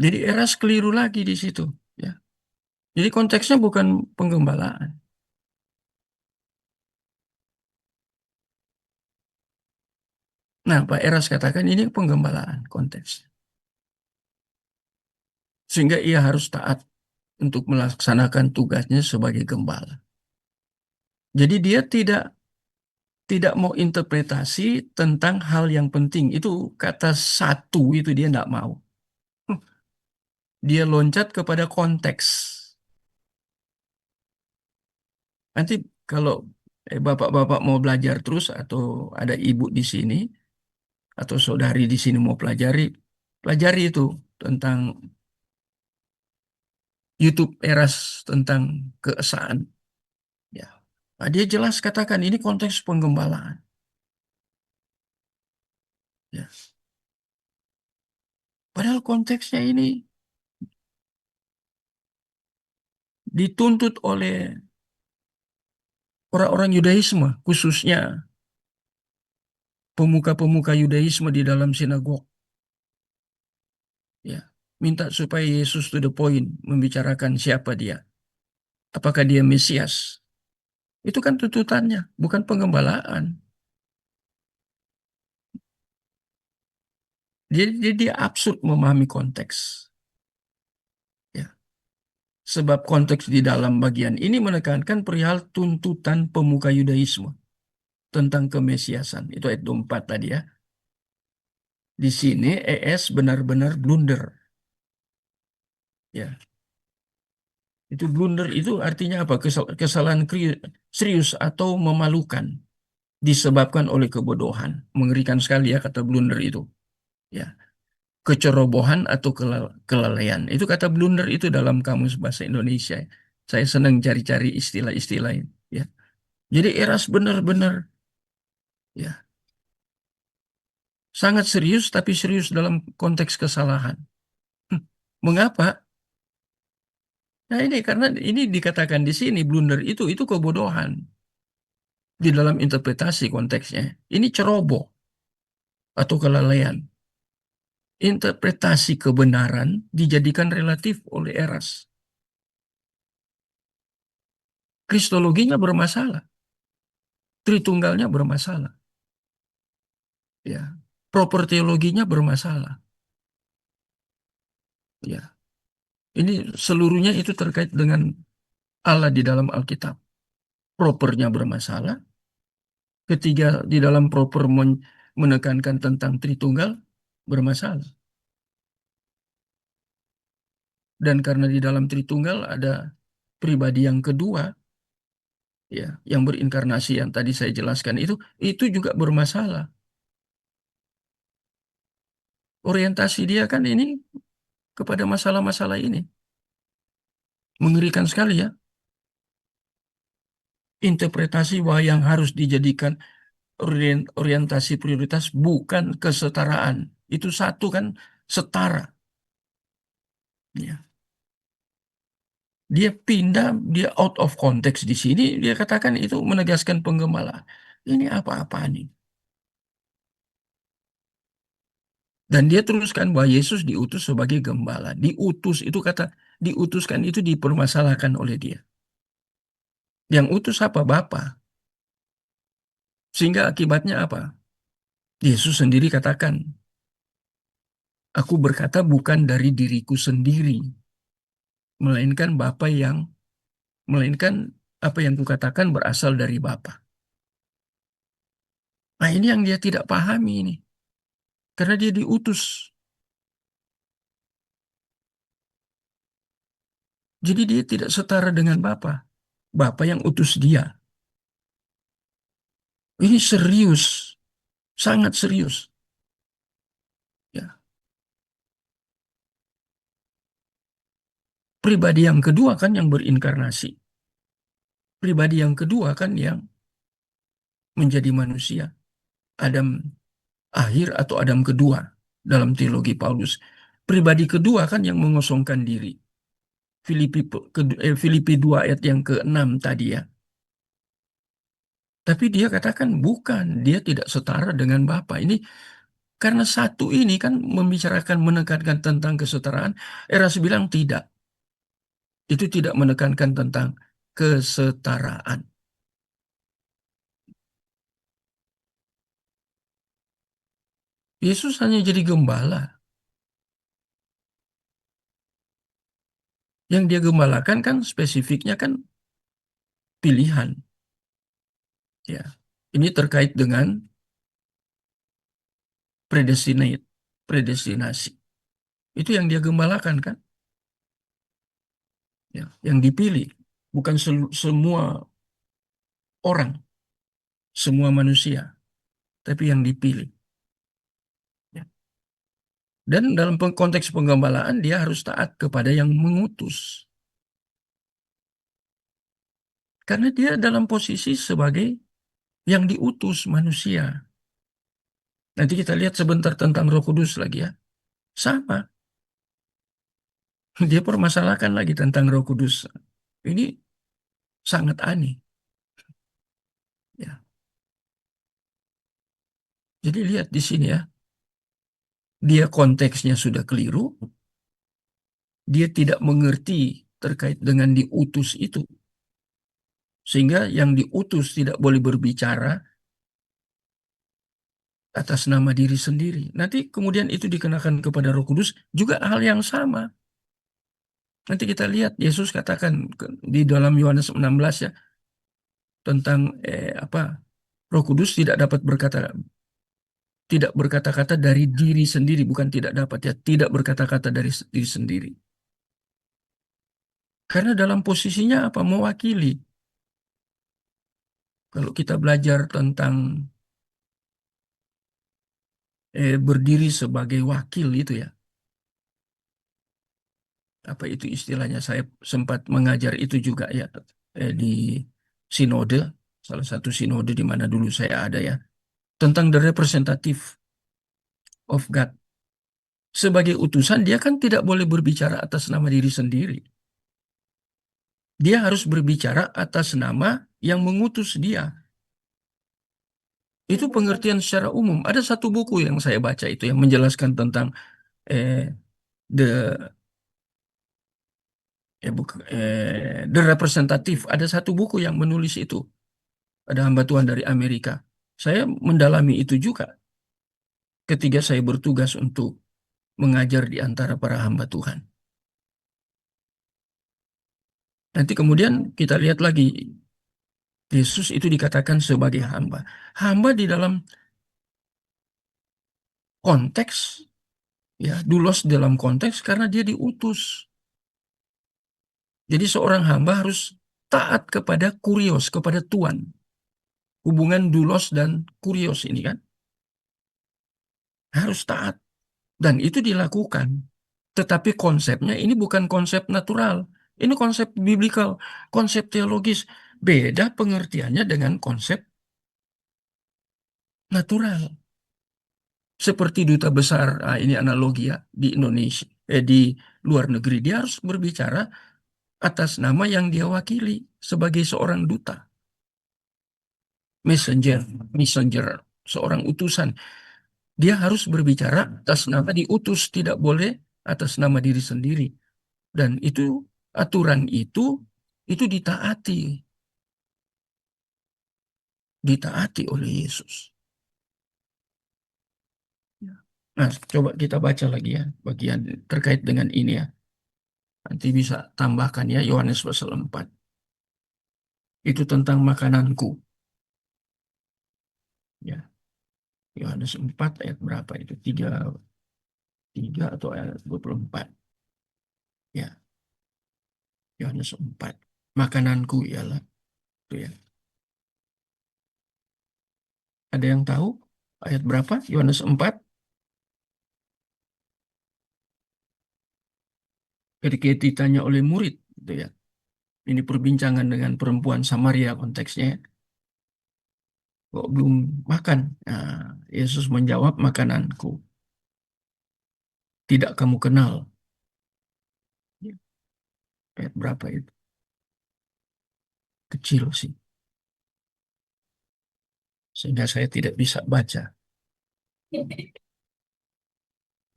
Jadi eras keliru lagi di situ. Ya. Jadi konteksnya bukan penggembalaan. Nah, Pak Eras katakan ini penggembalaan konteks. Sehingga ia harus taat untuk melaksanakan tugasnya sebagai gembala. Jadi dia tidak mau interpretasi tentang hal yang penting. Itu kata satu itu dia tidak mau. Dia loncat kepada konteks. Nanti kalau bapak-bapak mau belajar terus atau ada ibu di sini atau saudari di sini mau pelajari, pelajari itu tentang YouTube Eras tentang keesaan. Ya. Nah, dia jelas katakan ini konteks penggembalaan. Ya. Padahal konteksnya ini dituntut oleh orang-orang Yudaisme, khususnya pemuka-pemuka Yudaisme di dalam sinagog. Ya. Minta supaya Yesus to the point membicarakan siapa dia. Apakah dia Mesias? Itu kan tuntutannya, bukan penggembalaan. Dia absurd memahami konteks. Ya. Sebab konteks di dalam bagian ini menekankan perihal tuntutan pemuka Yudaisme tentang kemesiasan. Itu ayat 24 tadi ya. Di sini ES benar-benar blunder. Ya, itu blunder itu artinya apa? Kesalahan serius atau memalukan disebabkan oleh kebodohan. Mengerikan sekali ya kata blunder itu. Ya, kecerobohan atau kelalaian. Itu kata blunder itu dalam kamus bahasa Indonesia. Saya senang cari-cari istilah-istilah ini. Ya, jadi Eras benar-benar ya sangat serius tapi serius dalam konteks kesalahan. Hmm, Mengapa? Nah ini karena ini dikatakan di sini blunder itu kebodohan di dalam interpretasi konteksnya. Ini ceroboh atau kelalaian. Interpretasi kebenaran dijadikan relatif oleh Eras. Kristologinya bermasalah, Tritunggalnya bermasalah, ya. Proper teologinya bermasalah, ya. Ini seluruhnya itu terkait dengan Allah di dalam Alkitab. Propernya bermasalah. Ketiga di dalam proper menekankan tentang Tritunggal bermasalah. Dan karena di dalam Tritunggal ada pribadi yang kedua, ya, yang berinkarnasi yang tadi saya jelaskan itu juga bermasalah. Orientasi dia kan ini kepada masalah-masalah ini. Mengerikan sekali ya. Interpretasi bahwa yang harus dijadikan orientasi prioritas bukan kesetaraan. Itu satu kan setara. Ya. Dia out of context di sini, dia katakan itu menegaskan penggembalaan. Ini apa-apa nih? Dan dia teruskan bahwa Yesus diutus sebagai gembala. Diutus itu kata diutuskan itu dipermasalahkan oleh dia. Yang utus apa? Bapa. Sehingga akibatnya apa? Yesus sendiri katakan, Aku berkata bukan dari diriku sendiri, melainkan melainkan apa yang kukatakan berasal dari Bapa. Nah, ini yang dia tidak pahami ini. Karena dia diutus. Jadi dia tidak setara dengan Bapa. Bapa yang utus dia. Ini serius, sangat serius. Ya. Pribadi yang kedua kan yang berinkarnasi. Pribadi yang kedua kan yang menjadi manusia. Adam akhir atau Adam kedua dalam teologi Paulus. Pribadi kedua kan yang mengosongkan diri. Filipi 2 ayat yang ke-6 tadi ya. Tapi dia katakan bukan, dia tidak setara dengan Bapa. Ini karena satu ini kan membicarakan menekankan tentang kesetaraan. Eras bilang tidak. Itu tidak menekankan tentang kesetaraan. Yesus hanya jadi gembala. Yang dia gembalakan kan spesifiknya kan pilihan. Ya. Ini terkait dengan predestinate, predestinasi. Itu yang dia gembalakan kan? Ya, yang dipilih bukan semua orang, semua manusia, tapi yang dipilih. Ya. Dan dalam konteks penggembalaan dia harus taat kepada yang mengutus. Karena dia dalam posisi sebagai yang diutus manusia. Nanti kita lihat sebentar tentang Roh Kudus lagi ya. Sama, dia permasalahkan lagi tentang Roh Kudus. Ini sangat aneh. Ya. Jadi lihat di sini ya, dia konteksnya sudah keliru, dia tidak mengerti terkait dengan diutus itu. Sehingga yang diutus tidak boleh berbicara atas nama diri sendiri. Nanti kemudian itu dikenakan kepada Roh Kudus juga hal yang sama. Nanti kita lihat Yesus katakan di dalam Yohanes 16 ya tentang apa Roh Kudus tidak berkata-kata dari diri sendiri, bukan tidak dapat ya, tidak berkata-kata dari diri sendiri. Karena dalam posisinya apa? Mewakili. Kalau kita belajar tentang berdiri sebagai wakil itu ya, apa itu istilahnya? Saya sempat mengajar itu juga ya di sinode, salah satu sinode di mana dulu saya ada ya, tentang the representative of God. Sebagai utusan dia kan tidak boleh berbicara atas nama diri sendiri. Dia harus berbicara atas nama yang mengutus dia. Itu pengertian secara umum. Ada satu buku yang saya baca itu yang menjelaskan tentang eh, the the representative. Ada satu buku yang menulis itu. Ada hamba Tuhan dari Amerika. Saya mendalami itu juga ketika saya bertugas untuk mengajar di antara para hamba Tuhan. Nanti kemudian kita lihat lagi Yesus itu dikatakan sebagai hamba. Hamba di dalam konteks ya, doulos dalam konteks karena dia diutus. Jadi seorang hamba harus taat kepada kurios, kepada Tuhan. Hubungan doulos dan kurios ini kan harus taat. Dan itu dilakukan. Tetapi konsepnya ini bukan konsep natural. Ini konsep biblikal, konsep teologis. Beda pengertiannya dengan konsep natural. Seperti duta besar, ini analogi ya, di Indonesia, di luar negeri. Dia harus berbicara atas nama yang dia wakili sebagai seorang duta. Messenger, messenger, seorang utusan. Dia harus berbicara atas nama diutus, tidak boleh atas nama diri sendiri. Dan itu aturan itu ditaati oleh Yesus. Ya. Nah, coba kita baca lagi ya bagian terkait dengan ini ya. Nanti bisa tambahkan ya Yohanes pasal 4. Itu tentang makananku. Ya, Yohanes 4 ayat berapa itu? 3 atau ayat 24. Ya, Yohanes 4. Makananku ialah itu ya. Ada yang tahu ayat berapa? Yohanes 4. Ketika ditanya oleh murid gitu ya. Ini perbincangan dengan perempuan Samaria konteksnya. Kok belum makan? Nah, Yesus menjawab, makananku tidak kamu kenal. Ayat berapa itu? Kecil sih. Sehingga saya tidak bisa baca.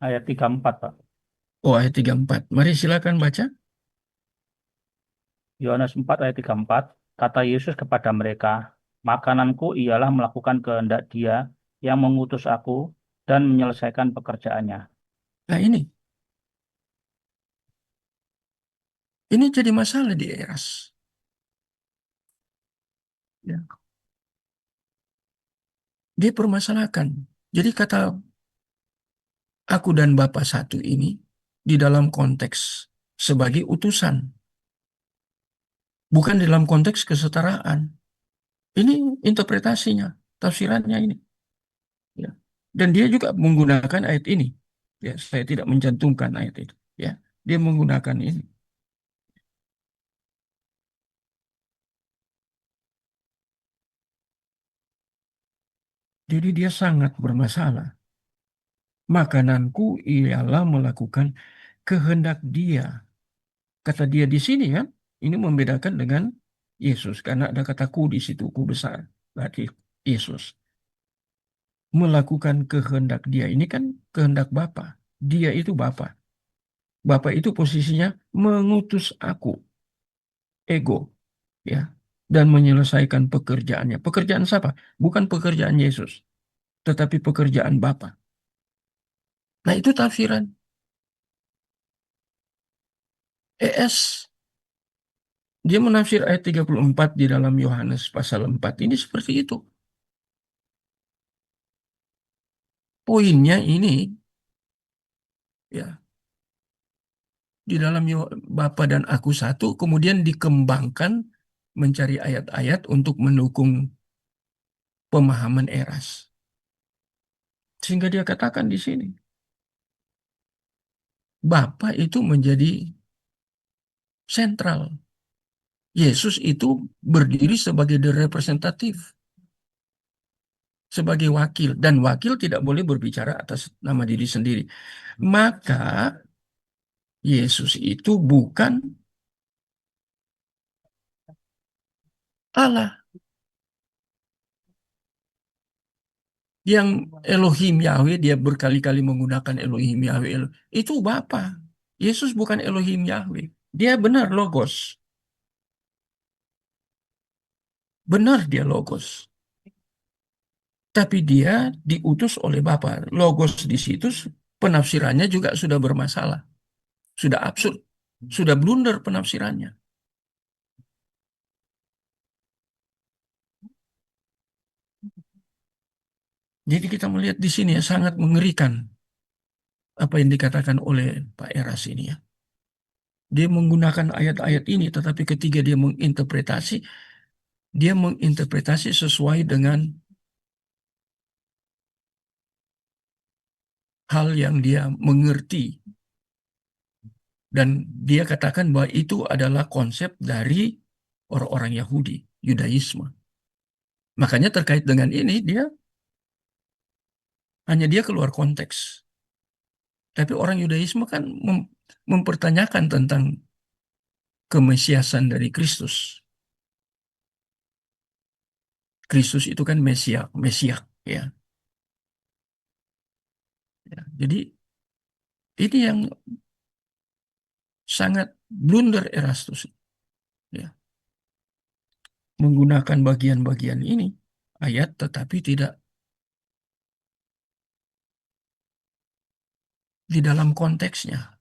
Ayat 34, Pak. Oh, ayat 34. Mari silakan baca. Yohanes 4 ayat 34, kata Yesus kepada mereka, makananku ialah melakukan kehendak Dia yang mengutus aku dan menyelesaikan pekerjaannya. Nah, ini jadi masalah di Eras. Ya. Dia permasalahkan. Jadi kata aku dan Bapa satu ini di dalam konteks sebagai utusan. Bukan dalam konteks kesetaraan. Ini interpretasinya, tafsirannya ini. Ya. Dan dia juga menggunakan ayat ini. Ya, saya tidak mencantumkan ayat itu. Ya, dia menggunakan ini. Jadi dia sangat bermasalah. Makananku ialah melakukan kehendak dia. Kata dia di sini kan, ini membedakan dengan Yesus. Karena ada kata ku di situ, ku besar. Berarti Yesus. Melakukan kehendak dia. Ini kan kehendak Bapa. Dia itu Bapa. Bapa itu posisinya mengutus aku. Ego. Ya. Dan menyelesaikan pekerjaannya. Pekerjaan siapa? Bukan pekerjaan Yesus. Tetapi pekerjaan Bapa. Nah itu tafsiran. ES dia menafsir ayat 34 di dalam Yohanes pasal 4 ini seperti itu. Poinnya ini ya di dalam Bapa dan Aku satu kemudian dikembangkan mencari ayat-ayat untuk mendukung pemahaman Eras. Sehingga dia katakan di sini Bapa itu menjadi sentral. Yesus itu berdiri sebagai the representative, sebagai wakil dan wakil tidak boleh berbicara atas nama diri sendiri. Maka Yesus itu bukan Allah yang Elohim Yahweh, dia berkali-kali menggunakan Elohim Yahweh. Itu Bapa. Yesus bukan Elohim Yahweh. Dia benar logos. Benar dia logos. Tapi dia diutus oleh Bapa. Logos di situ penafsirannya juga sudah bermasalah. Sudah absurd. Sudah blunder penafsirannya. Jadi kita melihat di sini ya sangat mengerikan apa yang dikatakan oleh Pak Eras ini ya. Dia menggunakan ayat-ayat ini, tetapi ketika dia menginterpretasi sesuai dengan hal yang dia mengerti. Dan dia katakan bahwa itu adalah konsep dari orang-orang Yahudi, Yudaisme. Makanya terkait dengan ini, dia keluar konteks. Tapi orang Yudaisme kan mempertanyakan tentang kemesiasan dari Kristus. Kristus itu kan Mesiak, ya. Ya. Jadi ini yang sangat blunder Erastus, ya. Menggunakan bagian-bagian ini ayat tetapi tidak di dalam konteksnya,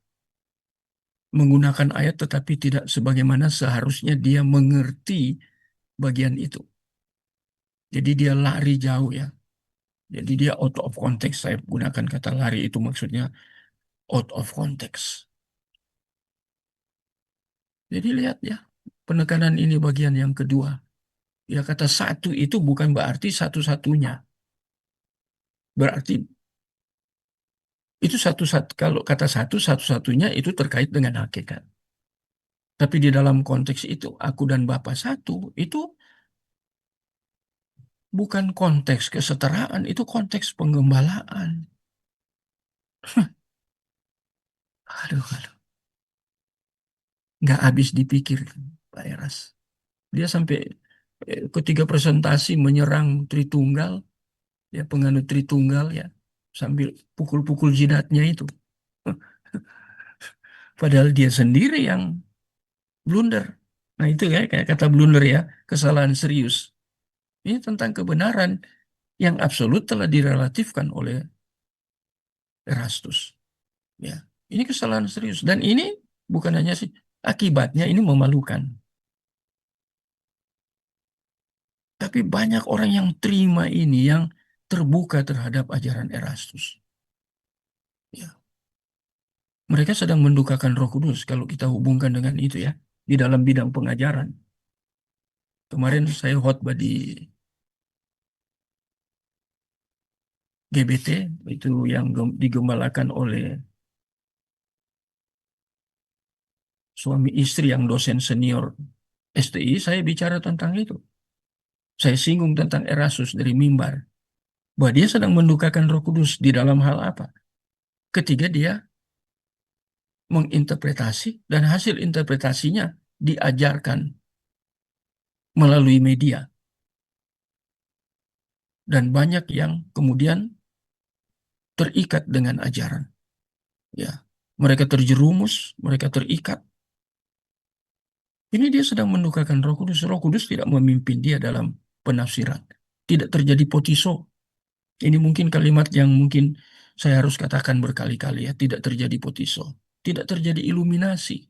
menggunakan ayat tetapi tidak sebagaimana seharusnya dia mengerti bagian itu. Jadi dia lari jauh ya. Jadi dia out of context. Saya gunakan kata lari itu maksudnya out of context. Jadi lihat ya, penekanan ini bagian yang kedua. Ya kata satu itu bukan berarti satu-satunya. Berarti itu satu-satu, kalau kata satu, satu-satunya itu terkait dengan hakikat. Tapi di dalam konteks itu, aku dan Bapa satu, itu bukan konteks kesetaraan, itu konteks penggembalaan. Aduh, aduh. Nggak habis dipikir, Pak Eras. Dia sampai ketika presentasi menyerang Tritunggal, ya penganut Tritunggal ya, sambil pukul-pukul jidatnya itu. Padahal dia sendiri yang blunder. Nah itu ya, kayak kata blunder ya, kesalahan serius. Ini tentang kebenaran yang absolut telah direlatifkan oleh Erastus. Ya, ini kesalahan serius. Dan ini bukan hanya sih, akibatnya ini memalukan. Tapi banyak orang yang terima ini, yang terbuka terhadap ajaran Erastus. Ya, mereka sedang mendukakan Roh Kudus kalau kita hubungkan dengan itu ya, di dalam bidang pengajaran. Kemarin saya khotbah di GBT, itu yang digembalakan oleh suami istri yang dosen senior STI, saya bicara tentang itu. Saya singgung tentang Erastus dari mimbar, bahwa dia sedang mendukakan Roh Kudus di dalam hal apa? Ketika dia menginterpretasi dan hasil interpretasinya diajarkan melalui media. Dan banyak yang kemudian terikat dengan ajaran. Ya, mereka terjerumus, mereka terikat. Ini dia sedang mendukakan Roh Kudus. Roh Kudus tidak memimpin dia dalam penafsiran. Tidak terjadi potiso. Ini mungkin kalimat yang mungkin saya harus katakan berkali-kali ya. Tidak terjadi potiso. Tidak terjadi iluminasi.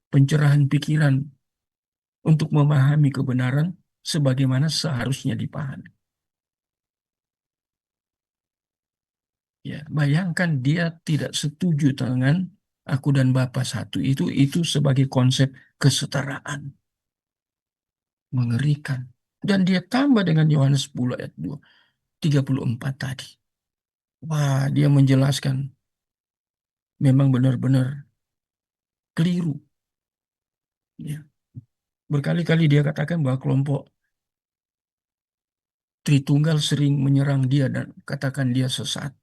Pencerahan pikiran untuk memahami kebenaran sebagaimana seharusnya dipahami. Ya, bayangkan dia tidak setuju dengan aku dan Bapa satu itu sebagai konsep kesetaraan. Mengerikan. Dan dia tambah dengan Yohanes 10 ayat 34 tadi. Wah, dia menjelaskan memang benar-benar keliru. Ya. Berkali-kali dia katakan bahwa kelompok Tritunggal sering menyerang dia dan katakan dia sesat.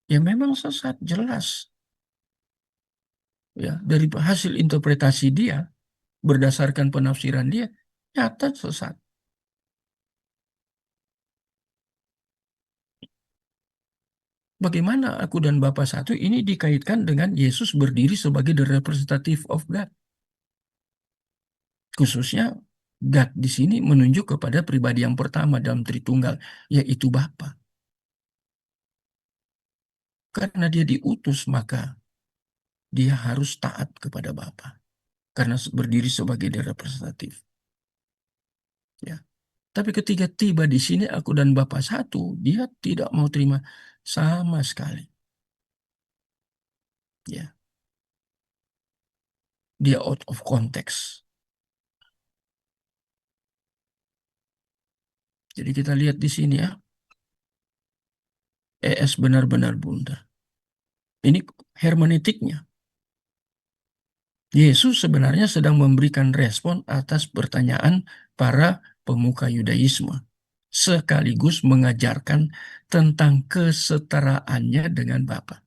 Ya memang sesat, jelas. Ya, dari hasil interpretasi dia, berdasarkan penafsiran dia, nyata sesat. Bagaimana aku dan Bapa satu ini dikaitkan dengan Yesus berdiri sebagai the representative of God. Khususnya God di sini menunjuk kepada pribadi yang pertama dalam Tritunggal, yaitu Bapa. Karena dia diutus, maka dia harus taat kepada Bapa. Karena berdiri sebagai the representative. Ya. Tapi ketika tiba di sini aku dan Bapa satu, dia tidak mau terima sama sekali. Ya, dia out of context. Jadi kita lihat di sini ya, ES benar-benar blunder. Ini hermeneutiknya. Yesus sebenarnya sedang memberikan respon atas pertanyaan para pemuka Yudaisme, sekaligus mengajarkan tentang kesetaraannya dengan Bapa.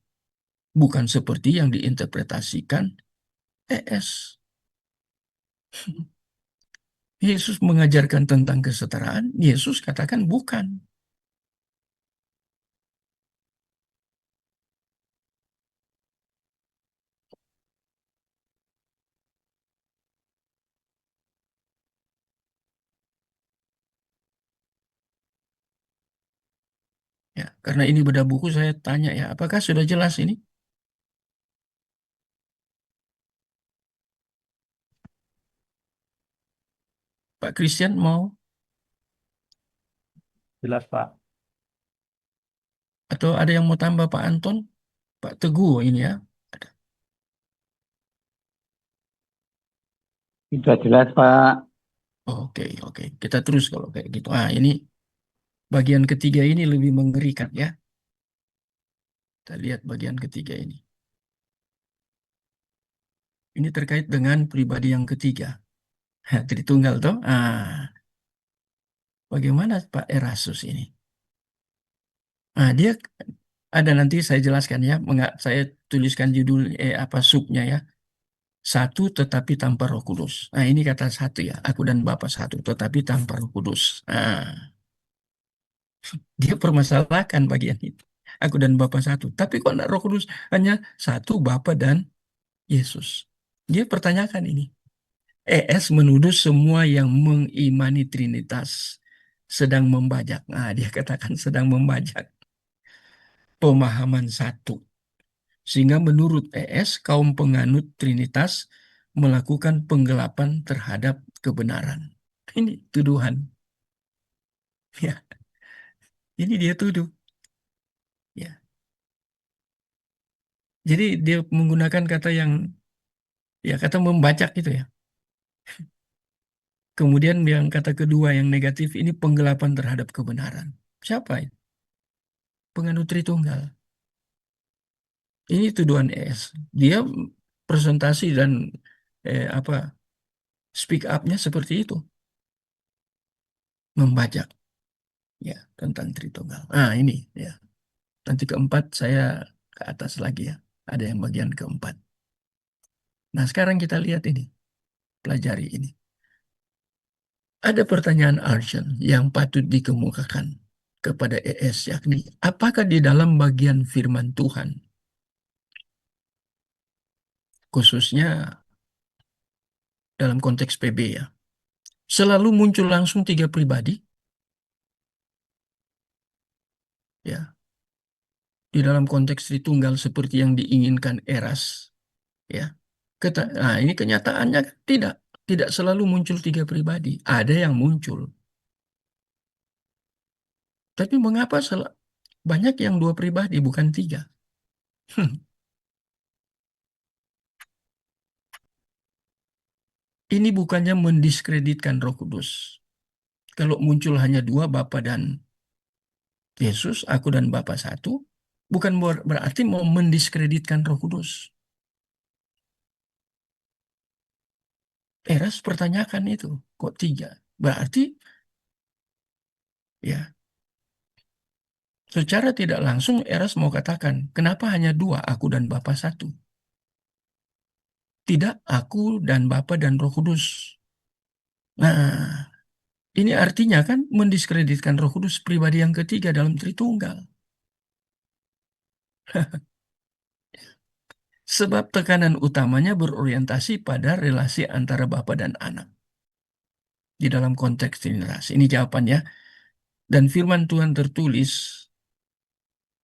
Bukan seperti yang diinterpretasikan ES. Yesus mengajarkan tentang kesetaraan, Yesus katakan bukan. Ya, Karena ini beda buku, saya tanya ya, apakah sudah jelas ini? Pak Christian mau? Jelas, Pak. Atau ada yang mau tambah Pak Anton? Pak Teguh ini ya? Ada. Sudah jelas, Pak. Oke, oke. Kita terus kalau kayak gitu. Ini bagian ketiga ini lebih mengerikan ya. Kita lihat bagian ketiga ini. Ini terkait dengan pribadi yang ketiga. Tritunggal toh. Bagaimana Pak Erasus ini? Dia ada nanti saya jelaskan ya. Saya tuliskan judul apa subnya ya. Satu tetapi tanpa Roh Kudus. Ini kata satu ya. Aku dan Bapa satu tetapi tanpa Roh Kudus. Dia permasalahkan bagian itu. Aku dan Bapa satu. Tapi kok nak Roh Kudus hanya satu Bapa dan Yesus. Dia pertanyakan ini. ES menuduh semua yang mengimani Trinitas sedang membajak. Dia katakan sedang membajak pemahaman satu. Sehingga menurut ES, kaum penganut Trinitas melakukan penggelapan terhadap kebenaran. Ini tuduhan. Ya, ini dia tuduh. Ya. Jadi dia menggunakan kata yang ya kata membajak itu ya. Kemudian yang kata kedua yang negatif ini penggelapan terhadap kebenaran. Siapa itu? Penganut Tritunggal. Ini tuduhan ES. Dia presentasi dan apa speak up-nya seperti itu, membajak ya tentang Tritunggal. Ini ya. Nanti keempat saya ke atas lagi ya. Ada yang bagian keempat. Nah, sekarang kita lihat ini, pelajari ini. Ada pertanyaan urgent yang patut dikemukakan kepada ES, yakni apakah di dalam bagian firman Tuhan, khususnya dalam konteks PB ya, selalu muncul langsung tiga pribadi ya, di dalam konteks Tritunggal seperti yang diinginkan Eras ya. Ini kenyataannya tidak tidak selalu muncul tiga pribadi. Ada yang muncul. Tapi mengapa banyak yang dua pribadi bukan tiga? Ini bukannya mendiskreditkan Roh Kudus. Kalau muncul hanya dua, Bapa dan Yesus, aku dan Bapa satu, bukan berarti mau mendiskreditkan Roh Kudus. Eras pertanyakan itu, kok tiga? Berarti ya secara tidak langsung Eras mau katakan, kenapa hanya dua, aku dan Bapa satu? Tidak aku dan Bapa dan Roh Kudus. Nah, ini artinya kan mendiskreditkan Roh Kudus pribadi yang ketiga dalam Tritunggal. Sebab tekanan utamanya berorientasi pada relasi antara Bapa dan Anak di dalam konteks Trinitas. Ini jawabannya. Dan firman Tuhan tertulis,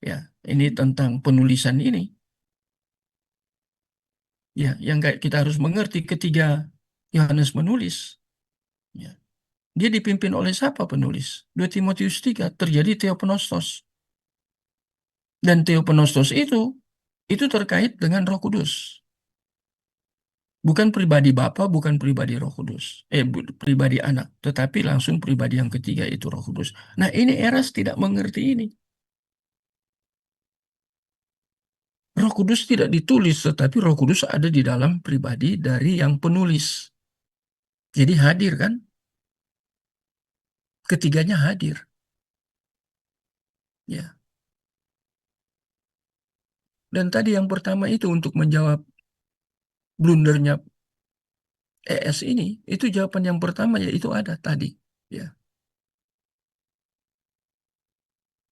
ya, ini tentang penulisan ini. Ya, yang kayak kita harus mengerti ketika Yohanes menulis. Ya, dia dipimpin oleh siapa penulis? 2 Timotius 3, terjadi Theopneustos. Dan Theopneustos itu terkait dengan Roh Kudus. Bukan pribadi Bapa, bukan pribadi Roh Kudus. Pribadi anak, tetapi langsung pribadi yang ketiga itu Roh Kudus. Nah, ini Eras tidak mengerti ini. Roh Kudus tidak ditulis, tetapi Roh Kudus ada di dalam pribadi dari yang penulis. Jadi hadir kan? Ketiganya hadir. Ya. Dan tadi yang pertama itu untuk menjawab blundernya ES ini, itu jawaban yang pertama yaitu ada tadi. Ya.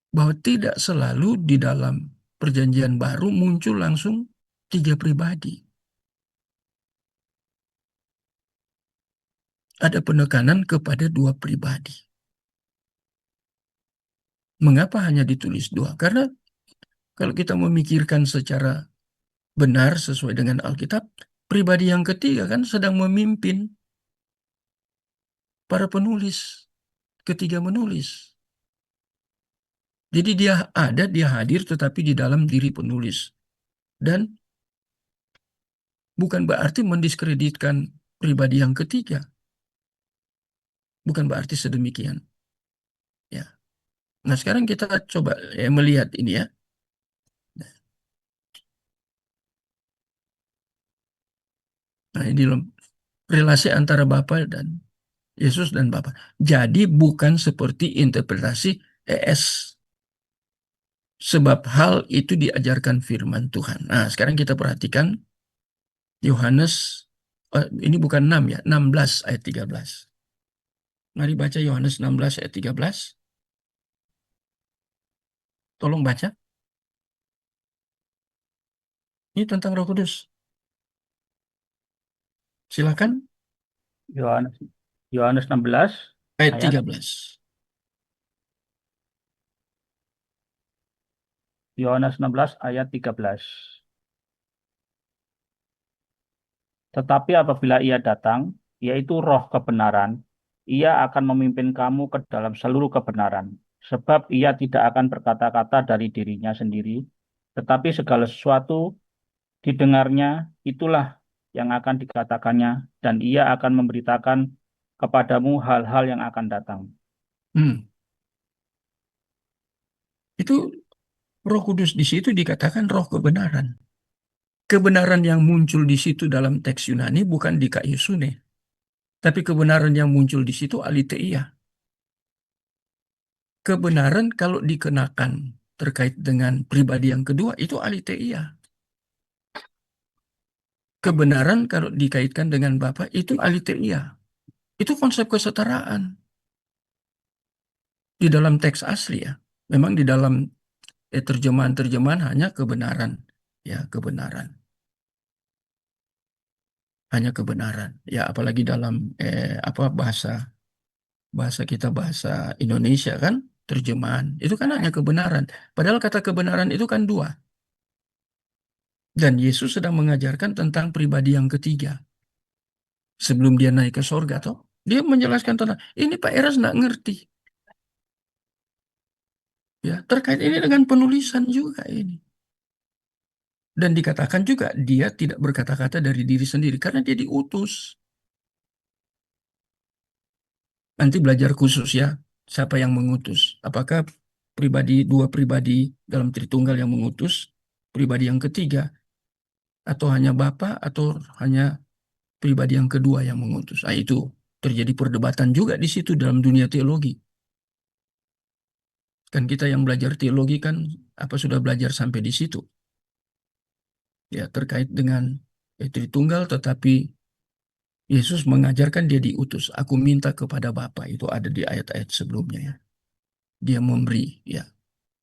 Bahwa tidak selalu di dalam perjanjian baru muncul langsung tiga pribadi. Ada penekanan kepada dua pribadi. Mengapa hanya ditulis dua? Karena kalau kita memikirkan secara benar sesuai dengan Alkitab, pribadi yang ketiga kan sedang memimpin para penulis, ketiga menulis. Jadi dia hadir tetapi di dalam diri penulis. Dan bukan berarti mendiskreditkan pribadi yang ketiga. Bukan berarti sedemikian. Ya. Nah, sekarang kita coba melihat ini ya. Nah, ini relasi antara Bapa dan Yesus dan Bapa. Jadi bukan seperti interpretasi ES. Sebab hal itu diajarkan firman Tuhan. Nah, sekarang kita perhatikan Yohanes, ini bukan 6 ya, 16 ayat 13. Mari baca Yohanes 16 ayat 13. Tolong baca. Ini tentang Roh Kudus. Silakan. Yohanes Yohanes 16 Ayat ayat 13. Yohanes 16 ayat 13. Tetapi apabila ia datang, yaitu roh kebenaran, ia akan memimpin kamu ke dalam seluruh kebenaran. Sebab ia tidak akan berkata-kata dari dirinya sendiri, tetapi segala sesuatu didengarnya, itulah yang akan dikatakannya, dan ia akan memberitakan kepadamu hal-hal yang akan datang. Itu Roh Kudus di situ dikatakan roh kebenaran. Kebenaran yang muncul di situ dalam teks Yunani bukan dikaiosune, tapi kebenaran yang muncul di situ aletheia. Kebenaran kalau dikenakan terkait dengan pribadi yang kedua itu aletheia. Kebenaran kalau dikaitkan dengan Bapa itu aletheia. Itu konsep kesetaraan di dalam teks asli ya. Memang di dalam terjemahan-terjemahan hanya kebenaran, ya kebenaran, hanya kebenaran. Ya apalagi dalam bahasa kita bahasa Indonesia kan terjemahan itu kan hanya kebenaran. Padahal kata kebenaran itu kan dua. Dan Yesus sedang mengajarkan tentang pribadi yang ketiga sebelum dia naik ke sorga toh. Dia menjelaskan tentang ini Pak Eras nggak ngerti. Ya, terkait ini dengan penulisan juga ini. Dan dikatakan juga dia tidak berkata-kata dari diri sendiri karena dia diutus. Nanti belajar khusus ya, siapa yang mengutus. Apakah dua pribadi dalam Tritunggal yang mengutus, pribadi yang ketiga, atau hanya Bapa, atau hanya pribadi yang kedua yang mengutus. Nah, itu terjadi perdebatan juga di situ dalam dunia teologi. Kan kita yang belajar teologi kan sudah belajar sampai di situ. Ya, terkait dengan Tritunggal, tetapi Yesus mengajarkan dia diutus. Aku minta kepada Bapa, itu ada di ayat-ayat sebelumnya ya. Dia memberi, ya.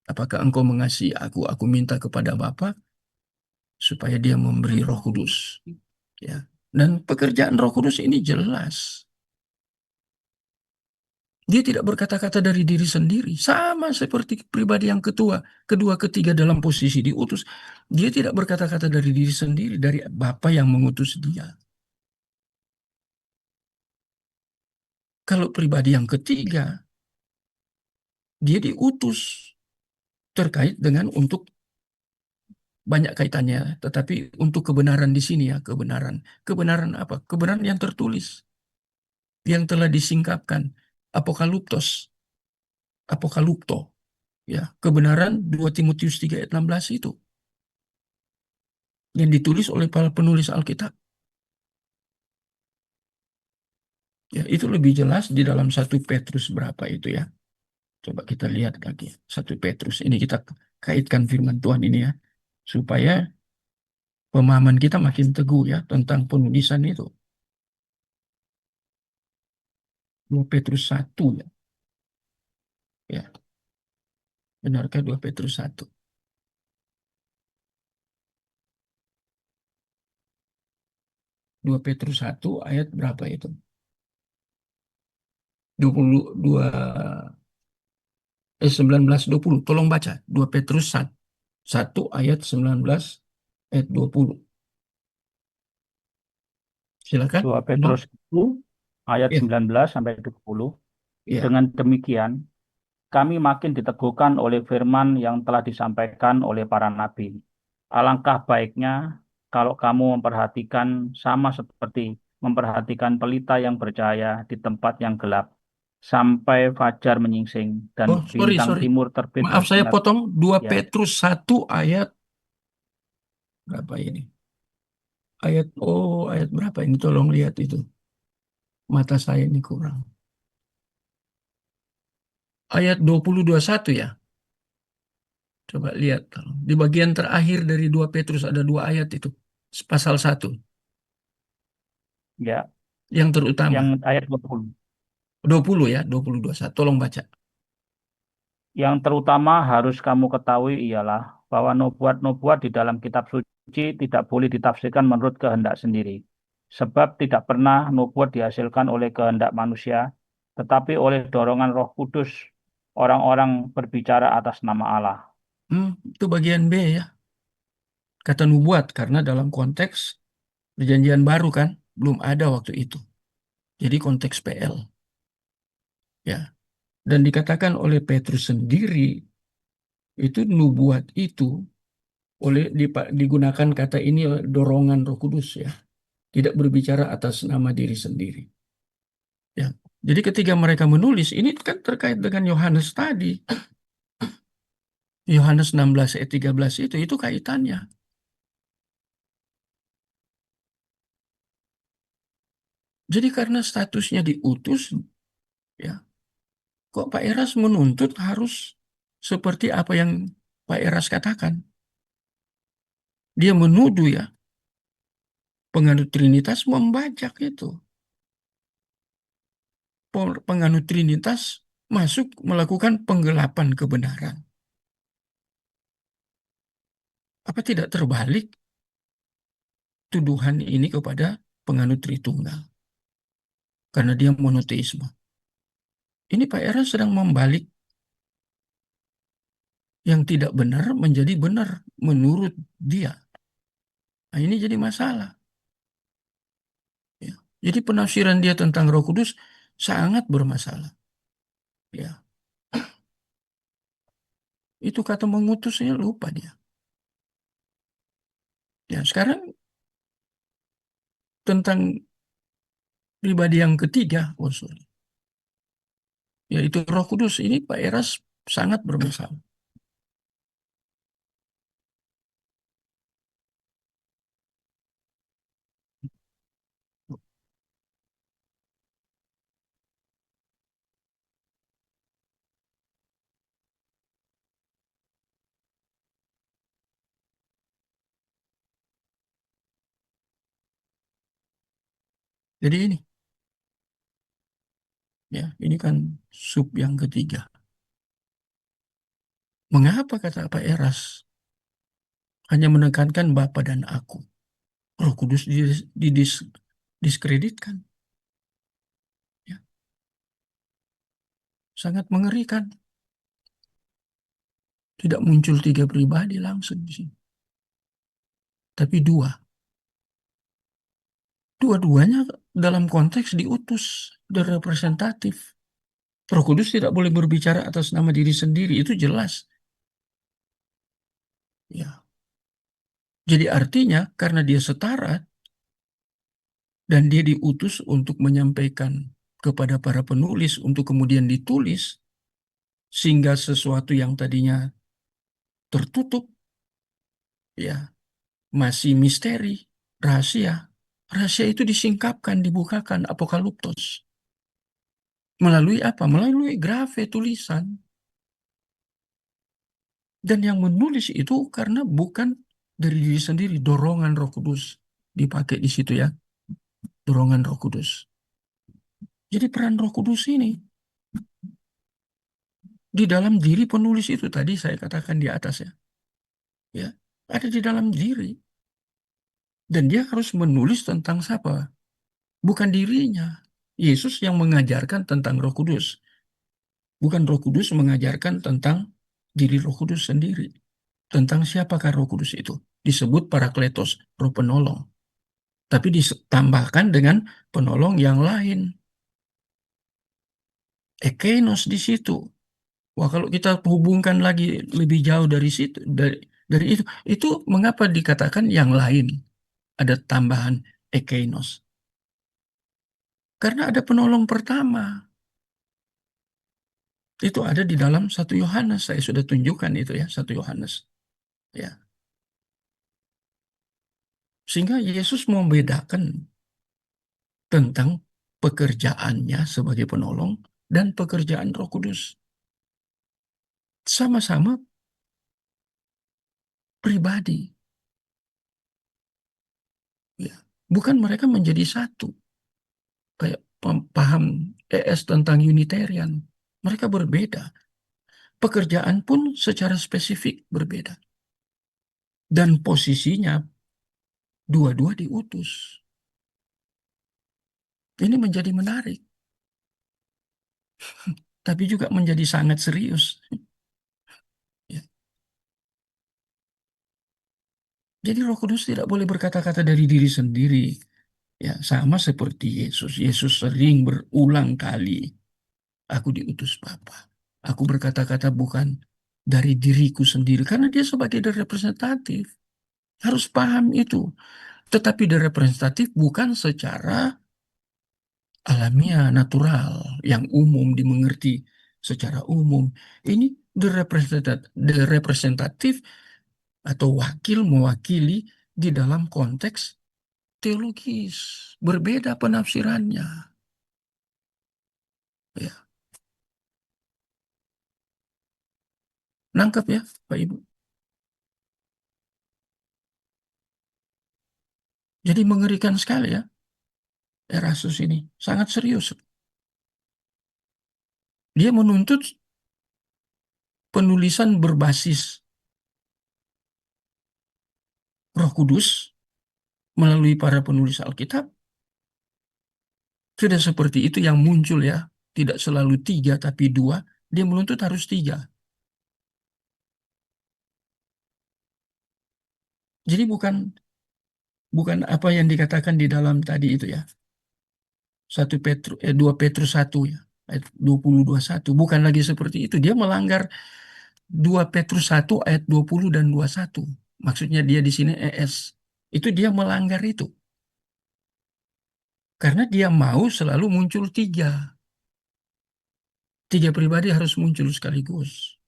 Apakah engkau mengasihi aku? Aku minta kepada Bapa supaya dia memberi Roh Kudus. Ya. Dan pekerjaan Roh Kudus ini jelas. Dia tidak berkata-kata dari diri sendiri. Sama seperti pribadi yang kedua, ketiga dalam posisi diutus. Dia tidak berkata-kata dari diri sendiri, dari Bapa yang mengutus dia. Kalau pribadi yang ketiga, dia diutus terkait dengan untuk banyak kaitannya, tetapi untuk kebenaran di sini ya, kebenaran. Kebenaran apa? Kebenaran yang tertulis, yang telah disingkapkan. Apokaluptos, apokalupto, ya. Kebenaran 2 Timotius 3 ayat 16 itu yang ditulis oleh para penulis Alkitab. Ya, itu lebih jelas di dalam 1 Petrus berapa itu ya. Coba kita lihat lagi. 1 Petrus, ini kita kaitkan firman Tuhan ini ya. Supaya pemahaman kita makin teguh ya tentang penulisan itu. 2 Petrus 1 ya. Ya, benarkah 2 Petrus 1? 2 Petrus 1 ayat berapa itu? 22 19-20. Tolong baca 2 Petrus 1 ayat 19 ayat 20. Silakan. 2 No? Petrus 1 ayat Ya. 19 sampai 20. Ya. Dengan demikian, kami makin diteguhkan oleh firman yang telah disampaikan oleh para nabi. Alangkah baiknya kalau kamu memperhatikan sama seperti memperhatikan pelita yang bercahaya di tempat yang gelap, sampai fajar menyingsing dan Oh, bintang sorry. timur terbit Maaf saya bersinar. potong 2 Ya, Petrus 1 ayat berapa ini? Ayat berapa ini? Tolong lihat itu. Mata saya ini kurang. Ayat 20-21 ya. Coba lihat. Di bagian terakhir dari 2 Petrus ada 2 ayat itu. Pasal 1. ya, Yang terutama. yang ayat 20. 20 ya. 20-21. Tolong baca. Yang terutama harus kamu ketahui ialah bahwa nubuat-nubuat di dalam kitab suci tidak boleh ditafsirkan menurut kehendak sendiri. Sebab tidak pernah nubuat dihasilkan oleh kehendak manusia, tetapi oleh dorongan Roh Kudus orang-orang berbicara atas nama Allah. Itu bagian B ya. Kata nubuat. Karena dalam konteks perjanjian baru kan. Belum ada waktu itu. Jadi konteks PL. Ya. Dan dikatakan oleh Petrus sendiri. Itu nubuat itu digunakan kata ini dorongan Roh Kudus ya. Tidak berbicara atas nama diri sendiri. Ya. Jadi ketika mereka menulis, ini kan terkait dengan Yohanes tadi. Yohanes 16 ayat 13 itu kaitannya. Jadi karena statusnya diutus, ya, kok Pak Eras menuntut harus seperti apa yang Pak Eras katakan. Dia menuduh ya, penganut Trinitas membajak itu. Penganut Trinitas masuk melakukan penggelapan kebenaran. Apa tidak terbalik tuduhan ini kepada penganut Tritunggal? Karena dia monoteisme. Ini Pak Era sedang membalik yang tidak benar menjadi benar menurut dia. Nah, ini jadi masalah. Ya. Jadi penafsiran dia tentang Roh Kudus sangat bermasalah. Ya. Itu kata mengutusnya lupa dia. Ya, sekarang tentang pribadi yang ketiga, oh sorry, yaitu Roh Kudus ini Pak Eras sangat bermasalah. Jadi ini kan sub yang ketiga. Mengapa kata Pak Eras hanya menekankan Bapa dan Aku? Roh Kudus diskreditkan. Ya, sangat mengerikan. Tidak muncul 3 pribadi langsung di sini. Tapi 2. Dua-duanya dalam konteks diutus dan representatif. Roh Kudus tidak boleh berbicara atas nama diri sendiri. Itu jelas. Ya. Jadi artinya karena dia setara dan dia diutus untuk menyampaikan kepada para penulis untuk kemudian ditulis sehingga sesuatu yang tadinya tertutup ya masih misteri, rahasia. Rahasia itu disingkapkan, dibukakan, apokaliptos. Melalui apa? Melalui grafe tulisan. Dan yang menulis itu karena bukan dari diri sendiri, dorongan Roh Kudus dipakai di situ ya, dorongan Roh Kudus. Jadi peran Roh Kudus ini di dalam diri penulis itu tadi saya katakan di atas ya, ada di dalam diri. Dan dia harus menulis tentang siapa? Bukan dirinya. Yesus yang mengajarkan tentang Roh Kudus. Bukan Roh Kudus mengajarkan tentang diri Roh Kudus sendiri. Tentang siapakah Roh Kudus itu. Disebut Parakletos, Roh Penolong. Tapi ditambahkan dengan penolong yang lain. Ekeinos di situ. Wah, kalau kita hubungkan lagi lebih jauh dari situ, dari itu mengapa dikatakan yang lain? Ada tambahan ekeinos. Karena ada penolong pertama. Itu ada di dalam 1 Yohanes. Saya sudah tunjukkan itu ya, 1 Yohanes. Ya. Sehingga Yesus membedakan tentang pekerjaannya sebagai penolong dan pekerjaan Roh Kudus. Sama-sama pribadi. Ya. Bukan mereka menjadi satu. Kayak paham ES tentang Unitarian. Mereka berbeda. Pekerjaan pun secara spesifik berbeda. Dan posisinya dua-dua diutus. Ini menjadi menarik. Tapi juga menjadi sangat serius. Ya. Jadi Roh Kudus tidak boleh berkata-kata dari diri sendiri. Ya, sama seperti Yesus. Yesus sering berulang kali, aku diutus Bapa. Aku berkata-kata bukan dari diriku sendiri. Karena dia sebagai representatif. Harus paham itu. Tetapi representatif bukan secara alamiah, natural, yang umum dimengerti secara umum. Ini representatif atau wakil mewakili di dalam konteks teologis. Berbeda penafsirannya. Ya. Nangkep ya, Pak Ibu. Jadi mengerikan sekali ya, Erasus ini. Sangat serius. Dia menuntut penulisan berbasis Roh Kudus melalui para penulis Alkitab. Tidak seperti itu yang muncul ya. Tidak selalu 3 tapi 2. Dia menuntut harus 3. Jadi bukan apa yang dikatakan di dalam tadi itu ya. 2 Petrus 1 ya. Ayat 20-21. Bukan lagi seperti itu. Dia melanggar 2 Petrus 1 ayat 20 dan 21. Maksudnya dia di sini ES. Itu dia melanggar itu. Karena dia mau selalu muncul 3. 3 pribadi harus muncul sekaligus.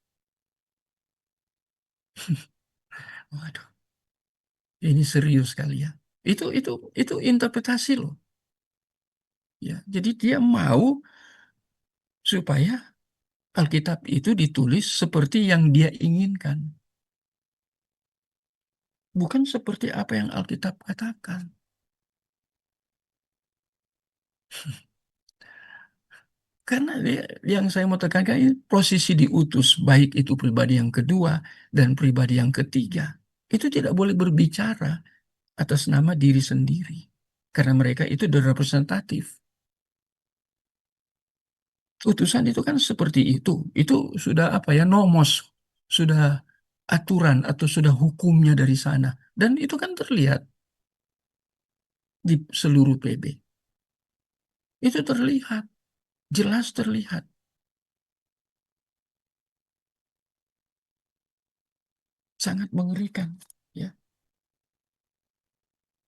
Waduh, ini serius sekali ya. Itu interpretasi loh. Ya, jadi dia mau supaya Alkitab itu ditulis seperti yang dia inginkan. Bukan seperti apa yang Alkitab katakan. Karena yang saya mau tekankan ini posisi diutus, baik itu pribadi yang kedua dan pribadi yang ketiga. Itu tidak boleh berbicara atas nama diri sendiri. Karena mereka itu representatif. Utusan itu kan seperti itu. Itu sudah apa ya, nomos. Sudah aturan atau sudah hukumnya dari sana. Dan itu kan terlihat di seluruh PB. Itu terlihat. Jelas terlihat. Sangat mengerikan. Ya.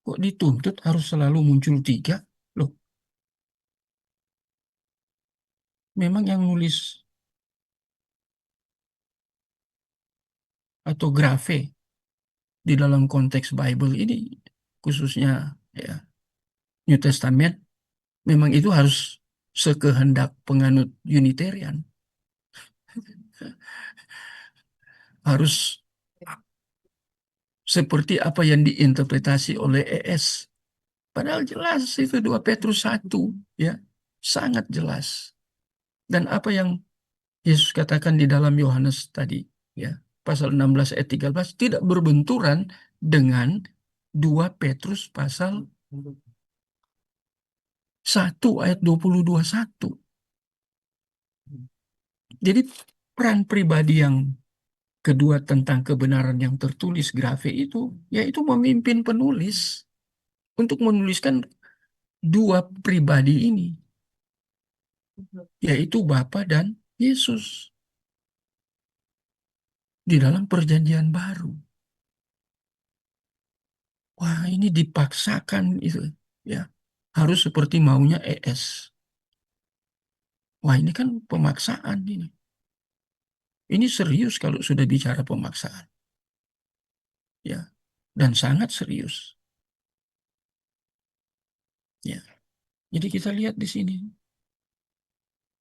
Kok dituntut harus selalu muncul 3? Loh, memang yang nulis atau grafe di dalam konteks Bible ini, khususnya ya, New Testament, memang itu harus sekehendak penganut Unitarian. Harus seperti apa yang diinterpretasi oleh ES. Padahal jelas itu 2 Petrus 1, ya. Sangat jelas. Dan apa yang Yesus katakan di dalam Yohanes tadi, ya. Pasal 16 ayat 13 tidak berbenturan dengan 2 Petrus pasal 1 ayat 20-21. Jadi peran pribadi yang kedua tentang kebenaran yang tertulis grafe itu, yaitu memimpin penulis untuk menuliskan dua pribadi ini, yaitu Bapa dan Yesus di dalam perjanjian baru. Wah, ini dipaksakan itu, ya. Harus seperti maunya ES. Wah, ini kan pemaksaan ini. Ini serius kalau sudah bicara pemaksaan, ya. Dan sangat serius, ya. Jadi kita lihat di sini,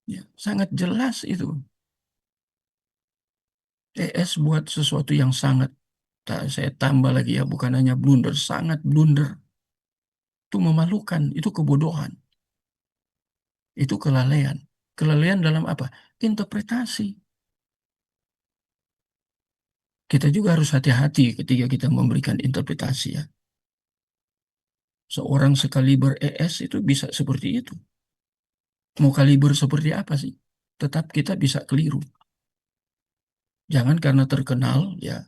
ya, sangat jelas itu. ES buat sesuatu yang sangat, saya tambah lagi ya, bukan hanya blunder, sangat blunder. Itu memalukan, itu kebodohan, itu kelalaian. Kelalaian dalam apa? Interpretasi. Kita juga harus hati-hati ketika kita memberikan interpretasi, ya. Seorang sekaliber ES itu bisa seperti itu. Mau kaliber seperti apa sih? Tetap kita bisa keliru. Jangan karena terkenal, ya,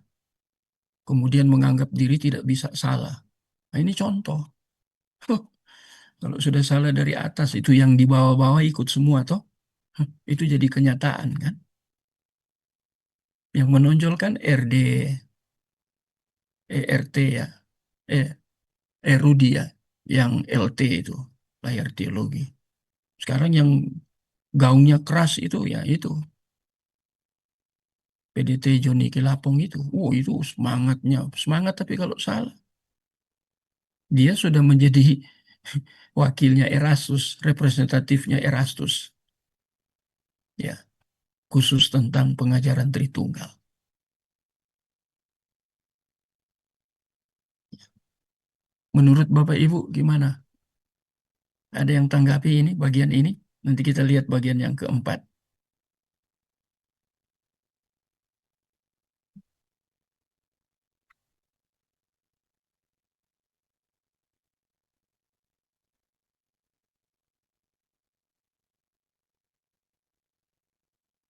kemudian menganggap diri tidak bisa salah. Nah, ini contoh. Kalau sudah salah dari atas, itu yang di bawah-bawah ikut semua, toh. Itu jadi kenyataan, kan? Yang menonjol kan RD, ERT, ya, eh, Rudi, ya, yang LT itu, layar teologi. Sekarang yang gaungnya keras itu, ya itu, PDT Joni Kilapong itu. Oh, itu semangatnya, semangat, tapi kalau salah, dia sudah menjadi wakilnya Erastus, representatifnya Erastus, ya, khusus tentang pengajaran Tritunggal. Menurut Bapak Ibu gimana? Ada yang tanggapi ini, bagian ini? Nanti kita lihat bagian yang keempat.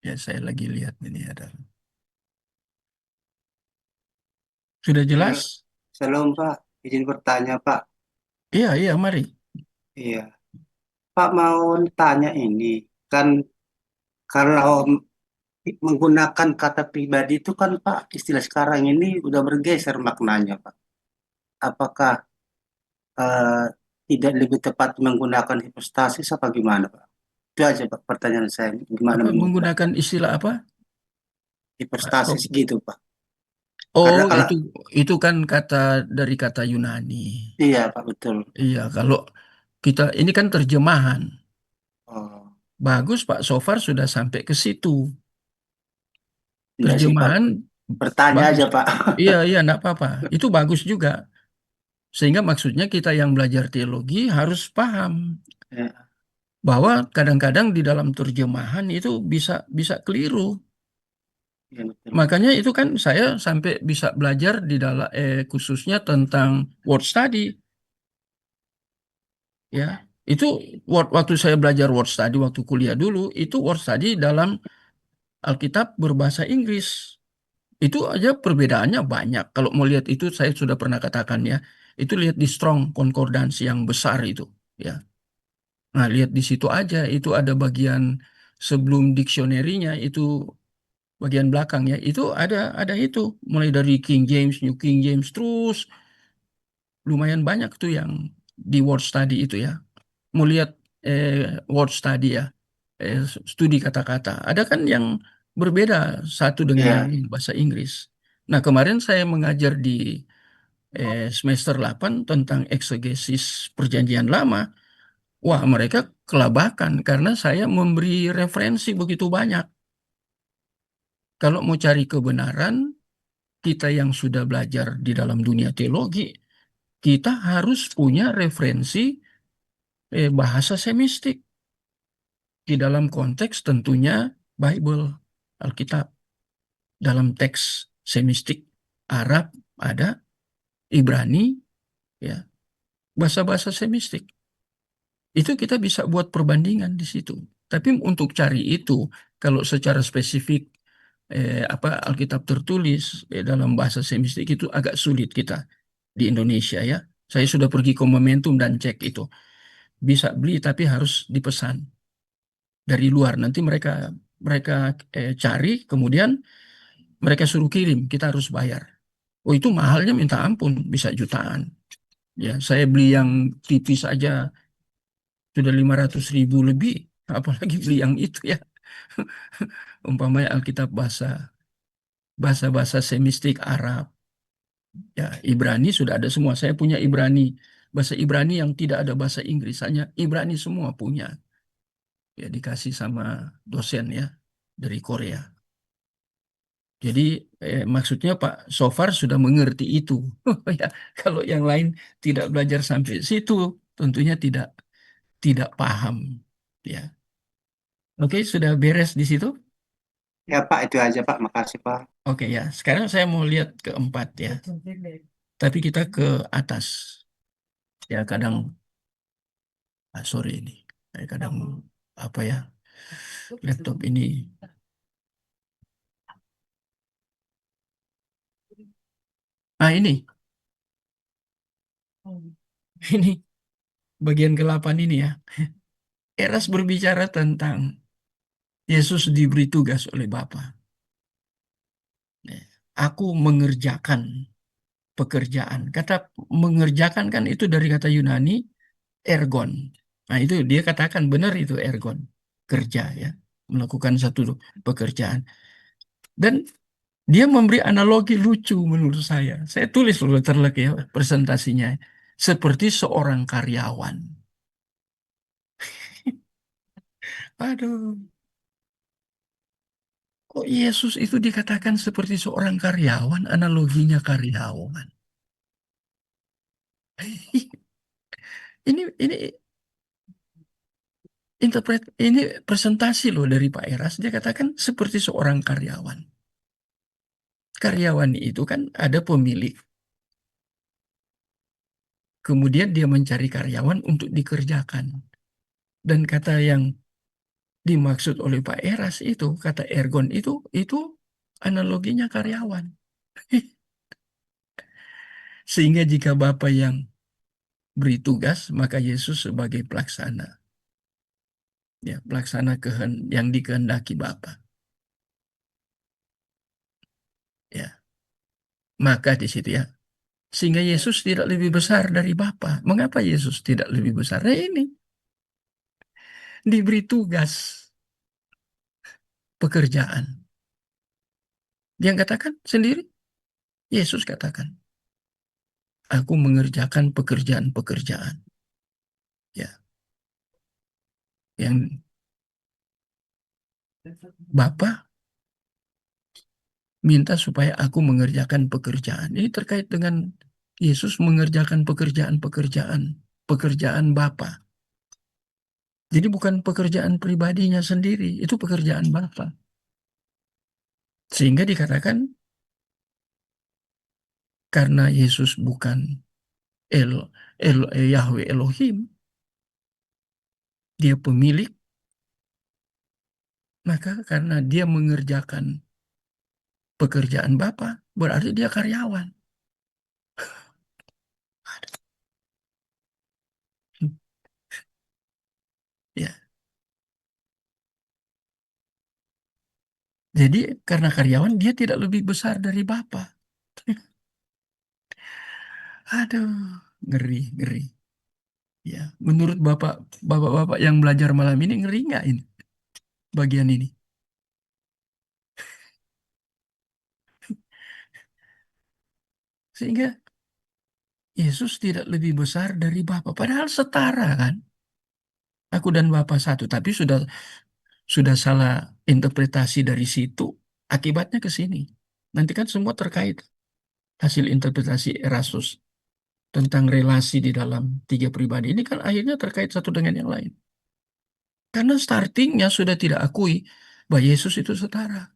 Ya, saya lagi lihat ini ada. Sudah jelas? Shalom Pak, izin bertanya Pak. Iya, iya, mari. Iya, Pak mau tanya ini, kan kalau menggunakan kata pribadi itu kan Pak, istilah sekarang ini udah bergeser maknanya Pak. Apakah eh, tidak lebih tepat menggunakan hipostasis apa gimana Pak? Itu aja Pak pertanyaan saya, gimana Apa mengubah menggunakan istilah apa, Pak hipostasis Sof? gitu Pak. Oh, Karena kalau, itu kan kata dari kata Yunani. iya Pak betul. Iya, kalau kita ini kan terjemahan. Oh, Bagus, Pak Sofar sudah sampai ke situ. enggak sih Pak, Terjemahan bertanya bagus. aja Pak. Iya, iya, enggak apa-apa. Itu bagus juga. Sehingga maksudnya kita yang belajar teologi harus paham Ya, bahwa kadang-kadang di dalam terjemahan itu bisa bisa keliru. iya betul. Makanya itu kan saya sampai bisa belajar di dalam khususnya tentang word study, ya. Itu waktu saya belajar word study waktu kuliah dulu, itu word study dalam Alkitab berbahasa Inggris. Itu aja perbedaannya banyak. Kalau mau lihat itu saya sudah pernah katakan, ya. Itu lihat di Strong Concordance yang besar itu, ya. Nah, lihat di situ aja, itu ada bagian sebelum dictionary-nya, itu bagian belakangnya itu ada itu mulai dari King James, New King James, terus lumayan banyak tuh yang di word study itu, ya. Mau lihat word study, ya, studi kata-kata. Ada kan yang berbeda satu dengan yang Iya, lain bahasa Inggris. Nah, kemarin saya mengajar di semester 8 tentang eksegesis Perjanjian Lama. Wah, mereka kelabakan karena saya memberi referensi begitu banyak. Kalau mau cari kebenaran, kita yang sudah belajar di dalam dunia teologi, kita harus punya referensi bahasa semistik di dalam konteks tentunya Bible, Alkitab. Dalam teks semistik Arab ada, Ibrani, ya, bahasa-bahasa semistik. Itu kita bisa buat perbandingan di situ. Tapi untuk cari itu, kalau secara spesifik Alkitab tertulis dalam bahasa semistik itu agak sulit kita di Indonesia ya. Saya sudah pergi ke Momentum dan cek itu. Bisa beli tapi harus dipesan dari luar. Nanti mereka mereka cari, kemudian mereka suruh kirim, kita harus bayar. Oh, itu mahalnya minta ampun, bisa jutaan. Ya, saya beli yang tipis aja sudah 500.000 lebih, apalagi beli yang itu ya. Umpamanya Alkitab bahasa semistik Arab, ya Ibrani sudah ada semua. Saya punya bahasa Ibrani yang tidak ada bahasa Inggris, hanya Ibrani semua punya. Ya dikasih sama dosen ya dari Korea. Jadi maksudnya Pak Sofar sudah mengerti itu. Ya, kalau yang lain tidak belajar sampai situ, tentunya tidak paham. Ya, oke, sudah beres di situ. Ya Pak, itu aja Pak. Makasih Pak. Oke ya, sekarang saya mau lihat keempat ya. Tapi kita ke atas. Ya kadang, sorry ini, kadang apa ya, laptop ini. Ah ini, ini bagian ke-8 ini ya. Eras berbicara tentang Yesus diberi tugas oleh Bapa. Aku mengerjakan pekerjaan. Kata mengerjakan kan itu dari kata Yunani ergon. Nah itu dia katakan benar itu ergon. Kerja ya. Melakukan satu pekerjaan. Dan dia memberi analogi lucu menurut saya. Saya tulis loh terlek ya presentasinya. Seperti seorang karyawan. Aduh. Kok Yesus itu dikatakan seperti seorang karyawan, analoginya karyawan. Ini ini presentasi loh dari Pak Eras. Dia katakan seperti seorang karyawan. Karyawan itu kan ada pemilik. Kemudian dia mencari karyawan untuk dikerjakan. Dan kata yang dimaksud oleh Pak Eras itu, kata ergon itu analoginya karyawan. Sehingga jika Bapak yang beri tugas, maka Yesus sebagai pelaksana. Ya, pelaksana yang dikehendaki Bapa. Ya, maka di situ ya. Sehingga Yesus tidak lebih besar dari Bapa. Mengapa Yesus tidak lebih besar? Nah ini diberi tugas pekerjaan. Dia katakan sendiri, Yesus katakan, aku mengerjakan pekerjaan-pekerjaan. Ya, yang Bapa minta supaya aku mengerjakan pekerjaan. Ini terkait dengan Yesus mengerjakan pekerjaan Bapa. Jadi bukan pekerjaan pribadinya sendiri, itu pekerjaan Bapa. Sehingga dikatakan karena Yesus bukan Yahweh Elohim, dia pemilik, maka karena dia mengerjakan pekerjaan Bapa, berarti dia karyawan. Ya. Jadi karena karyawan dia tidak lebih besar dari Bapa. Aduh, ngeri, ngeri. Ya, menurut bapak-bapak yang belajar malam ini ngeri nggak ini bagian ini? Sehingga Yesus tidak lebih besar dari Bapa, padahal setara kan? Aku dan Bapa satu, tapi sudah salah interpretasi dari situ, akibatnya ke sini. Nanti kan semua terkait hasil interpretasi Erasus tentang relasi di dalam tiga pribadi ini kan akhirnya terkait satu dengan yang lain. Karena startingnya sudah tidak akui bahwa Yesus itu setara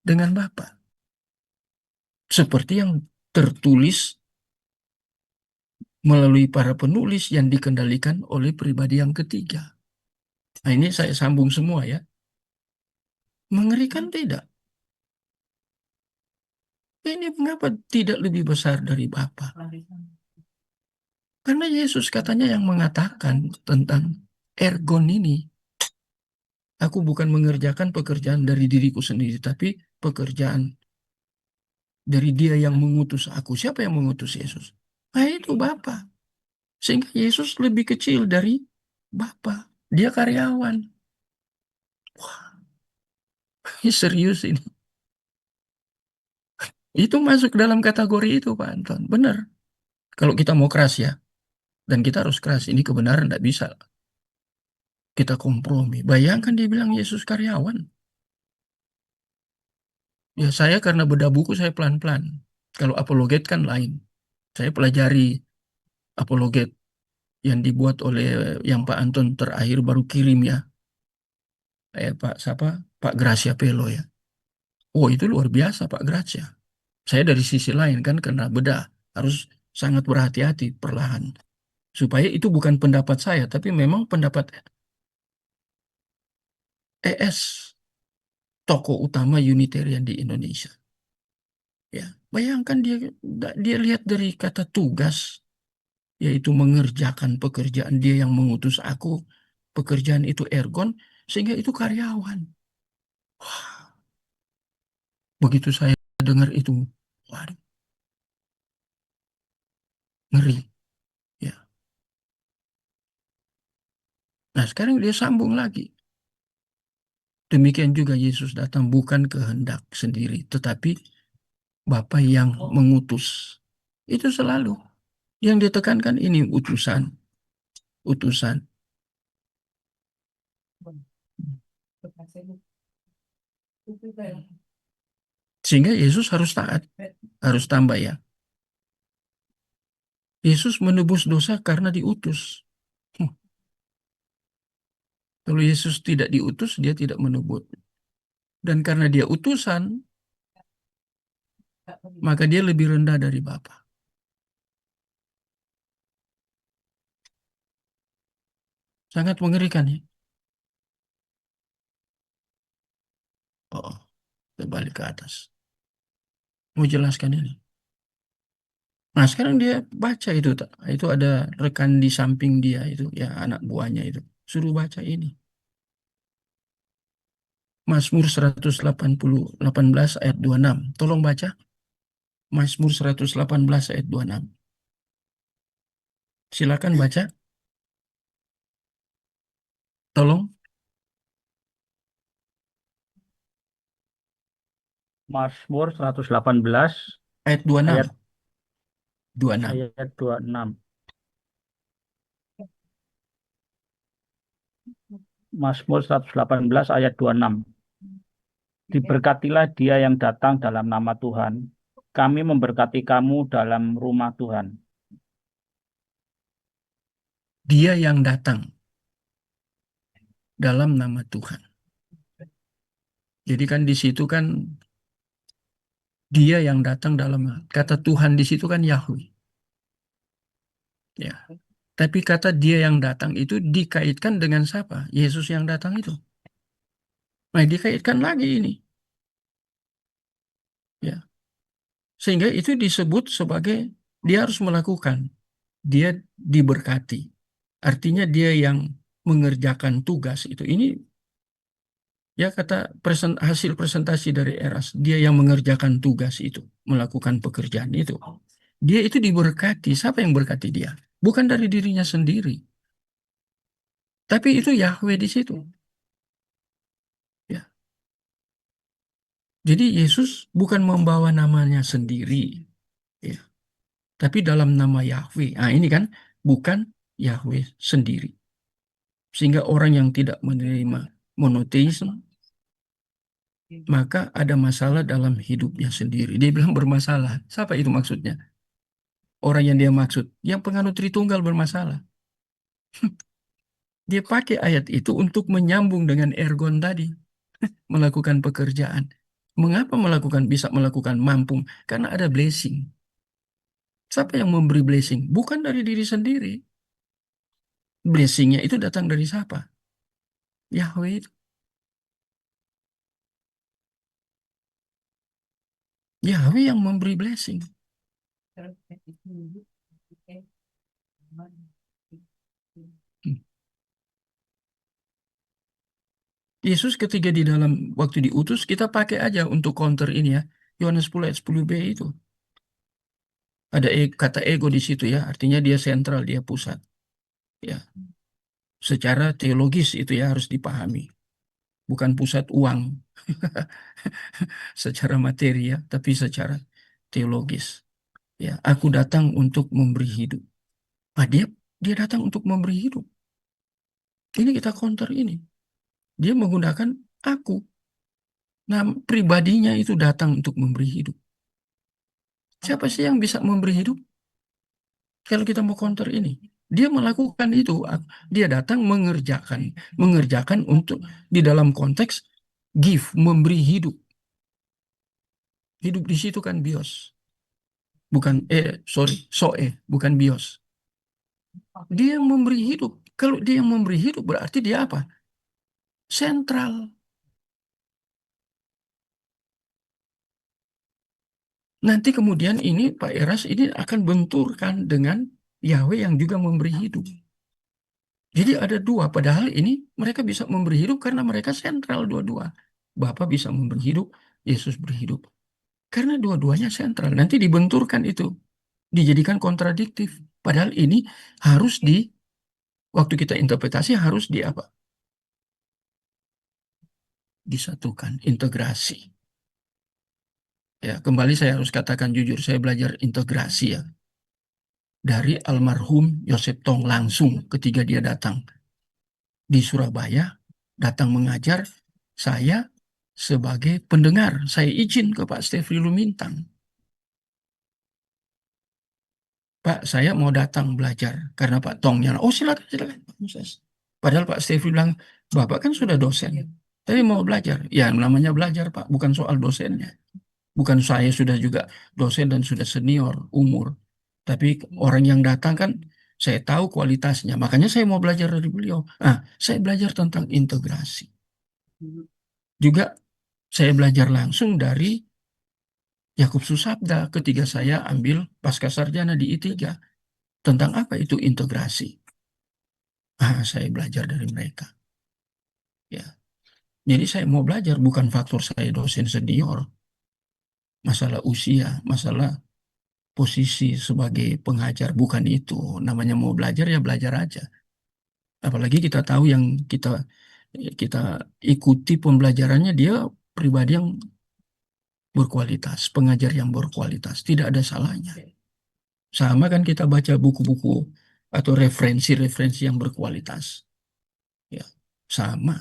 dengan Bapa. Seperti yang tertulis melalui para penulis yang dikendalikan oleh pribadi yang ketiga. Nah ini saya sambung semua ya. Mengerikan tidak? Ini mengapa tidak lebih besar dari Bapa? Karena Yesus katanya yang mengatakan tentang ergon ini. Aku bukan mengerjakan pekerjaan dari diriku sendiri, tapi pekerjaan dari Dia yang mengutus aku. Siapa yang mengutus Yesus? Nah, itu Bapa. Sehingga Yesus lebih kecil dari Bapa. Dia karyawan. Ini serius ini. Itu masuk dalam kategori itu, Pak Anton. Benar. Kalau kita mau keras ya. Dan kita harus keras. Ini kebenaran tidak bisa kita kompromi. Bayangkan dia bilang Yesus karyawan. Ya saya karena beda buku saya pelan-pelan. Kalau apologet kan lain. Saya pelajari apologet yang dibuat oleh yang Pak Anton terakhir baru kirim ya. Pak siapa? Pak Gracia Pelo ya. Oh itu luar biasa Pak Gracia. Saya dari sisi lain kan karena beda harus sangat berhati-hati perlahan. Supaya itu bukan pendapat saya tapi memang pendapat ES tokoh utama Unitarian di Indonesia. Ya, bayangkan dia lihat dari kata tugas yaitu mengerjakan pekerjaan dia yang mengutus aku. Pekerjaan itu ergon sehingga itu karyawan. Wah, begitu saya dengar itu, waduh, ngeri. Ya. Nah, sekarang dia sambung lagi. Demikian juga Yesus datang bukan kehendak sendiri, tetapi Bapa yang mengutus. Itu selalu. Yang ditekankan ini utusan. Utusan. Sehingga Yesus harus taat. Harus tambah ya. Yesus menebus dosa karena diutus. Kalau Yesus tidak diutus, dia tidak menebus. Dan karena dia utusan, maka dia lebih rendah dari Bapa. Sangat mengerikan ya. Oh, terbalik ke atas. Mau jelaskan ini. Nah, sekarang dia baca itu. Itu ada rekan di samping dia itu, ya anak buahnya itu. Suruh baca ini. Mazmur 18 ayat 26. Tolong baca. Mazmur 118 ayat 26. Silakan baca. Tolong. Mazmur 118 Ayat 26. ayat 26. ayat 26. Mazmur 118 ayat 26. Diberkatilah dia yang datang dalam nama Tuhan. Kami memberkati kamu dalam rumah Tuhan. Dia yang datang dalam nama Tuhan. Jadi kan di situ kan dia yang datang dalam kata Tuhan di situ kan Yahweh. Ya. Tapi kata dia yang datang itu dikaitkan dengan siapa? Yesus yang datang itu. Nah, dikaitkan lagi ini. Ya. Sehingga itu disebut sebagai dia harus melakukan. Dia diberkati. Artinya dia yang mengerjakan tugas itu. Ini ya kata hasil presentasi dari Eras. Dia yang mengerjakan tugas itu. Melakukan pekerjaan itu. Dia itu diberkati. Siapa yang berkati dia? Bukan dari dirinya sendiri. Tapi itu Yahweh di situ. Ya. Jadi Yesus bukan membawa namanya sendiri. Ya. Tapi dalam nama Yahweh. Nah ini kan bukan Yahweh sendiri. Sehingga orang yang tidak menerima monoteisme, maka ada masalah dalam hidupnya sendiri. Dia bilang bermasalah. Siapa itu maksudnya? Orang yang dia maksud. Yang penganut Tritunggal bermasalah. Dia pakai ayat itu untuk menyambung dengan ergon tadi. Melakukan pekerjaan. Mengapa bisa melakukan mampu? Karena ada blessing. Siapa yang memberi blessing? Bukan dari diri sendiri. Blessingnya itu datang dari siapa? Yahweh itu. Yahweh yang memberi blessing. Yesus ketika di dalam waktu diutus, kita pakai aja untuk counter ini ya. Yohanes 10 ayat 10b itu. Ada kata ego di situ ya, artinya dia sentral, dia pusat. Ya, secara teologis itu ya harus dipahami. Bukan pusat uang secara materi ya, tapi secara teologis. Ya, aku datang untuk memberi hidup. Ah, dia datang untuk memberi hidup. Ini kita counter ini. Dia menggunakan aku. Nah, pribadinya itu datang untuk memberi hidup. Siapa sih yang bisa memberi hidup? Kalau kita mau counter ini, dia melakukan itu. Dia datang mengerjakan untuk di dalam konteks give, memberi hidup. Hidup di situ kan bios. Bukan, bukan bios. Dia yang memberi hidup. Kalau dia yang memberi hidup, berarti dia apa? Sentral. Nanti kemudian ini Pak Eras ini akan benturkan dengan Yahweh yang juga memberi hidup. Jadi ada dua, padahal ini mereka bisa memberi hidup karena mereka sentral dua-dua. Bapa bisa memberi hidup, Yesus berhidup. Karena dua-duanya sentral. Nanti dibenturkan itu. Dijadikan kontradiktif. Padahal ini harus waktu kita interpretasi harus apa? Disatukan, integrasi. Ya, kembali saya harus katakan jujur, saya belajar integrasi ya. Dari almarhum Yosep Tong langsung ketika dia datang di Surabaya, datang mengajar, saya sebagai pendengar, saya izin ke Pak Stefri Lumintang. Pak, saya mau datang belajar karena Pak Tongnya. Oh, silakan, silakan, Pak Moses. Padahal Pak Stefri bilang, Bapak kan sudah dosen, tapi mau belajar. Ya, namanya belajar, Pak, bukan soal dosennya. Bukan saya sudah juga dosen dan sudah senior umur. Tapi orang yang datang kan saya tahu kualitasnya. Makanya saya mau belajar dari beliau. Saya belajar tentang integrasi. Juga saya belajar langsung dari Yakub Susabda ketika saya ambil pascasarjana di I3. Tentang apa itu integrasi? Saya belajar dari mereka. Ya. Jadi saya mau belajar bukan faktor saya dosen senior. Masalah usia, masalah posisi sebagai pengajar, bukan itu. Namanya mau belajar ya belajar aja. Apalagi kita tahu yang kita kita ikuti pembelajarannya dia pribadi yang berkualitas, pengajar yang berkualitas, tidak ada salahnya. Sama kan kita baca buku-buku atau referensi-referensi yang berkualitas. Ya, sama.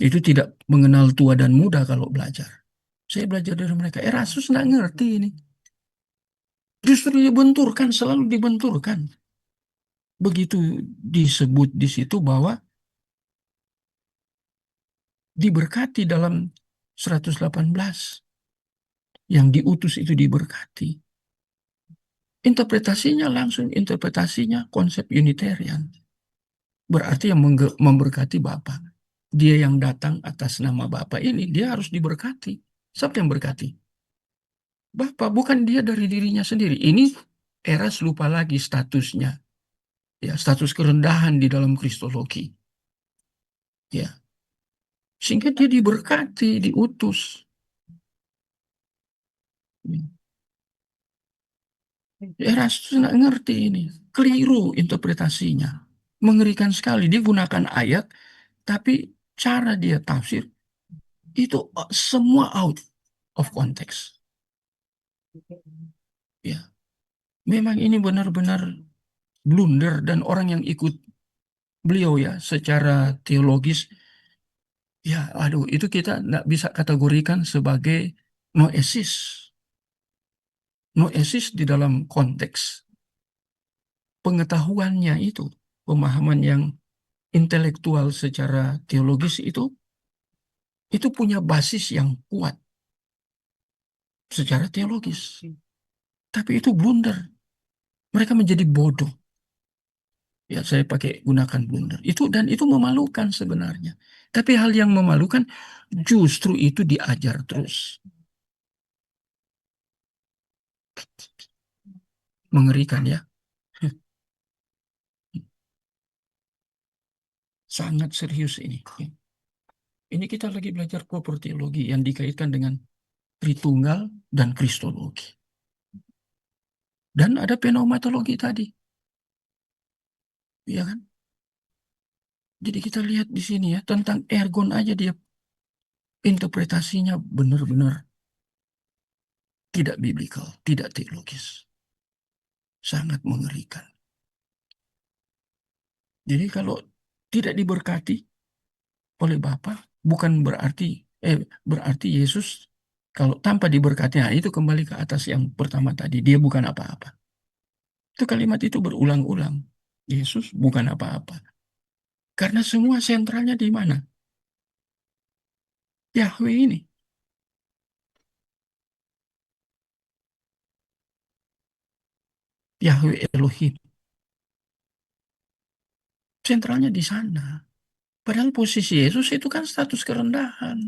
Itu tidak mengenal tua dan muda kalau belajar. Saya belajar dari mereka. Erasus nggak ngerti ini. Justru dibenturkan, selalu dibenturkan. Begitu disebut di situ bahwa diberkati dalam 118. Yang diutus itu diberkati. Interpretasinya konsep Unitarian. Berarti yang memberkati Bapa. Dia yang datang atas nama Bapa ini, dia harus diberkati. Siapa yang berkati? Bapa, bukan dia dari dirinya sendiri. Ini Eras lupa lagi statusnya. Ya, status kerendahan di dalam Kristologi. Ya. Sehingga dia diberkati, diutus. Erastus nggak ngerti ini. Keliru interpretasinya. Mengerikan sekali. Dia gunakan ayat, tapi cara dia tafsir itu semua out of context. Ya. Memang ini benar-benar blunder dan orang yang ikut beliau ya secara teologis ya aduh itu kita nggak bisa kategorikan sebagai noesis. Noesis di dalam konteks pengetahuannya itu, pemahaman yang intelektual secara teologis itu punya basis yang kuat secara teologis. Tapi itu blunder. Mereka menjadi bodoh. Ya, saya gunakan blunder. Dan itu memalukan sebenarnya. Tapi hal yang memalukan justru itu diajar terus. Mengerikan ya. Sangat serius ini. Ini kita lagi belajar proper teologi yang dikaitkan dengan Tritunggal dan Kristologi. Dan ada pneumatologi tadi. Iya kan? Jadi kita lihat di sini ya, tentang ergon aja dia interpretasinya benar-benar tidak biblikal, tidak teologis. Sangat mengerikan. Jadi kalau tidak diberkati oleh Bapa, bukan berarti Yesus kalau tanpa diberkati, nah itu kembali ke atas yang pertama tadi, dia bukan apa-apa. Itu kalimat itu berulang-ulang. Yesus bukan apa-apa. Karena semua sentralnya di mana? Yahweh ini. Yahweh Elohim. Sentralnya di sana. Padahal posisi Yesus itu kan status kerendahan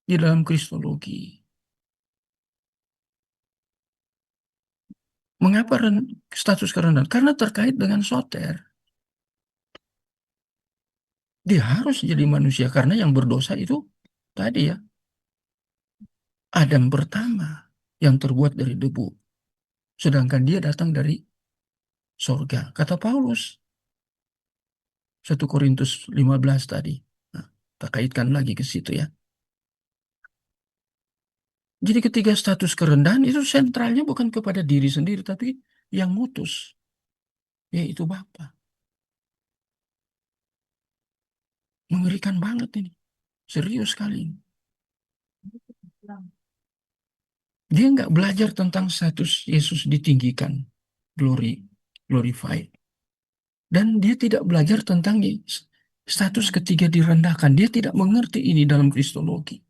di dalam Kristologi. Mengapa status kerendahan? Karena terkait dengan soter. Dia harus jadi manusia karena yang berdosa itu tadi ya, Adam pertama yang terbuat dari debu. Sedangkan dia datang dari sorga. Kata Paulus, 1 Korintus 15 tadi. Nah, kita kaitkan lagi ke situ ya. Jadi ketiga status kerendahan itu sentralnya bukan kepada diri sendiri, tapi yang mutus, yaitu Bapa. Mengerikan banget ini. Serius sekali. Dia nggak belajar tentang status Yesus ditinggikan, glorified. Dan dia tidak belajar tentang status ketiga direndahkan. Dia tidak mengerti ini dalam Kristologi.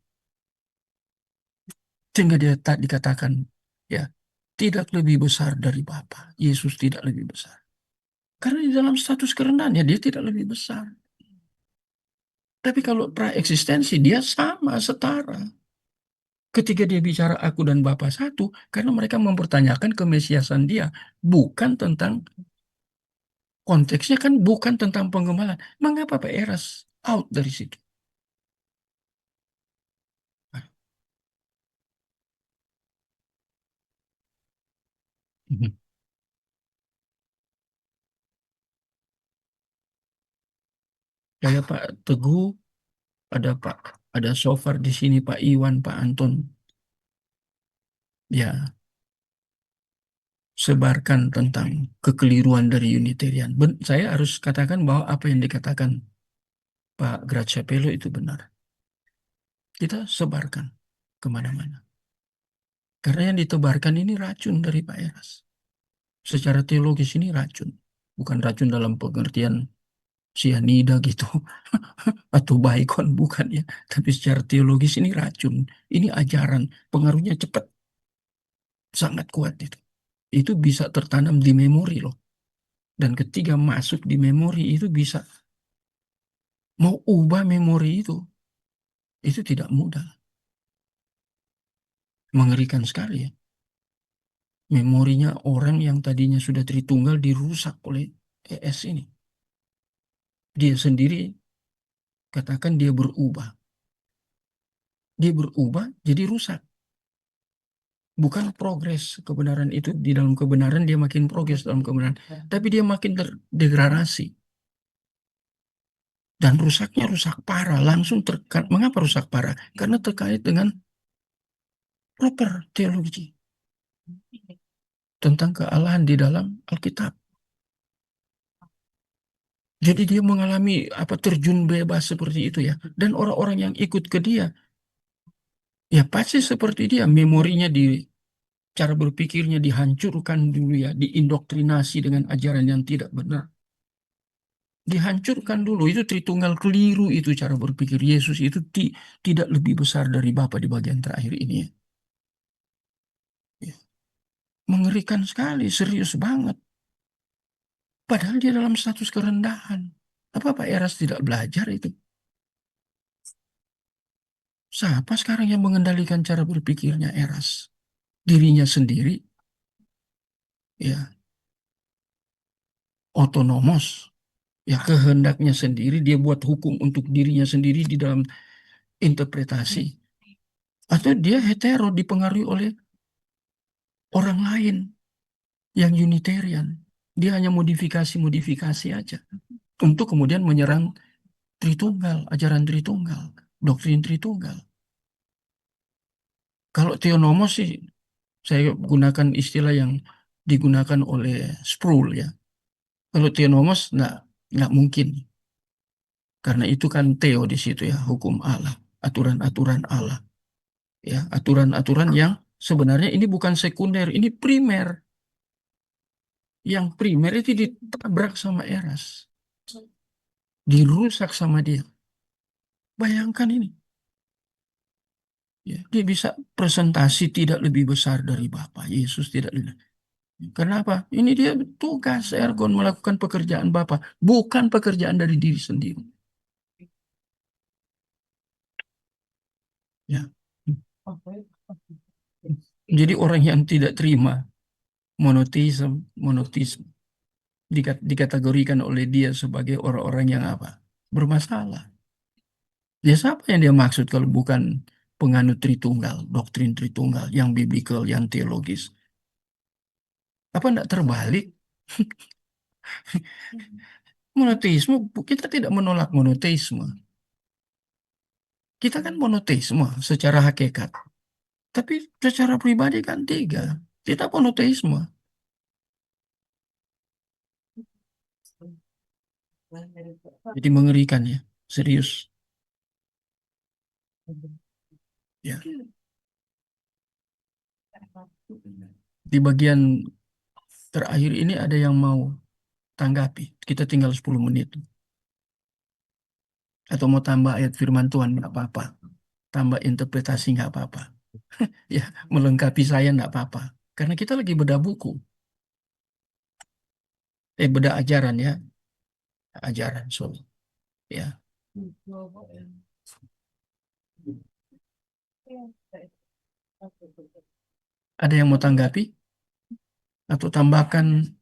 Sehingga dia tak dikatakan, ya, tidak lebih besar dari Bapa. Yesus tidak lebih besar. Karena di dalam status kerendahannya dia tidak lebih besar. Tapi kalau praeksistensi dia sama, setara. Ketika dia bicara aku dan Bapa satu, karena mereka mempertanyakan kemesiasan dia. Bukan tentang, konteksnya kan bukan tentang pengembalaan. Mengapa Pak Eras out dari situ? Kayak Pak Teguh, ada Sofar di sini, Pak Iwan, Pak Anton. Ya, sebarkan tentang kekeliruan dari Unitarian. Saya harus katakan bahwa apa yang dikatakan Pak Graziapello itu benar. Kita sebarkan kemana-mana. Karena yang ditebarkan ini racun dari Pak Eras. Secara teologis ini racun. Bukan racun dalam pengertian sianida gitu. Atau baikon, bukan ya. Tapi secara teologis ini racun. Ini ajaran. Pengaruhnya cepat. Sangat kuat itu. Itu bisa tertanam di memori loh. Dan ketika masuk di memori itu bisa mau ubah memori itu tidak mudah. Mengerikan sekali ya. Memorinya orang yang tadinya sudah Tritunggal dirusak oleh ES ini. Dia sendiri katakan dia berubah. Dia berubah jadi rusak. Bukan progres kebenaran itu, di dalam kebenaran dia makin progres dalam kebenaran. Tapi dia makin terdegradasi. Dan rusaknya rusak parah. Langsung terkait. Mengapa rusak parah? Karena terkait dengan proper teologi. Tentang kealahan di dalam Alkitab. Jadi dia mengalami terjun bebas seperti itu ya. Dan orang-orang yang ikut ke dia, ya pasti seperti dia. Memorinya cara berpikirnya dihancurkan dulu ya. Diindoktrinasi dengan ajaran yang tidak benar. Dihancurkan dulu. Itu Tritunggal keliru itu cara berpikir. Yesus itu tidak lebih besar dari Bapa di bagian terakhir ini ya. Ya. Mengerikan sekali, serius banget. Padahal dia dalam status kerendahan. Apa Pak Eras tidak belajar itu? Siapa sekarang yang mengendalikan cara berpikirnya Eras? Dirinya sendiri? Ya. otonomos, ya kehendaknya sendiri, dia buat hukum untuk dirinya sendiri di dalam interpretasi, atau dia hetero dipengaruhi oleh orang lain yang Unitarian. Dia hanya modifikasi-modifikasi aja untuk kemudian menyerang Tritunggal, ajaran Tritunggal, doktrin Tritunggal. Kalau Theonomos sih, saya gunakan istilah yang digunakan oleh Sproul ya. Kalau Theonomos nggak mungkin, karena itu kan Theo di situ ya, hukum Allah, aturan-aturan Allah, ya, aturan-aturan yang sebenarnya ini bukan sekunder, ini primer. Yang primer itu ditabrak sama Eras, dirusak sama dia. Bayangkan ini. Ya, dia bisa presentasi tidak lebih besar dari Bapa. Yesus tidak lebih. Kenapa? Ini dia tugas Ergon melakukan pekerjaan Bapa, bukan pekerjaan dari diri sendiri. Ya. Jadi orang yang tidak terima monoteisme dikategorikan oleh dia sebagai orang-orang yang apa? Bermasalah. Ya siapa yang dia maksud kalau bukan penganut Tritunggal, doktrin Tritunggal, yang biblikal, yang teologis? Apa enggak terbalik? Monoteisme, kita tidak menolak monoteisme. Kita kan monoteisme secara hakikat. Tapi secara pribadi kan tiga. Kita monoteisme. Jadi mengerikan ya, serius. Ya. Di bagian terakhir ini ada yang mau tanggapi. Kita tinggal 10 menit. Atau mau tambah ayat firman Tuhan, nggak apa-apa. Tambah interpretasi, nggak apa-apa. Ya, melengkapi saya nggak apa-apa. Karena kita lagi bedah buku. Bedah ajaran ya. Ajaran, sorry. Ya. Ada yang mau tanggapi? Atau tambahkan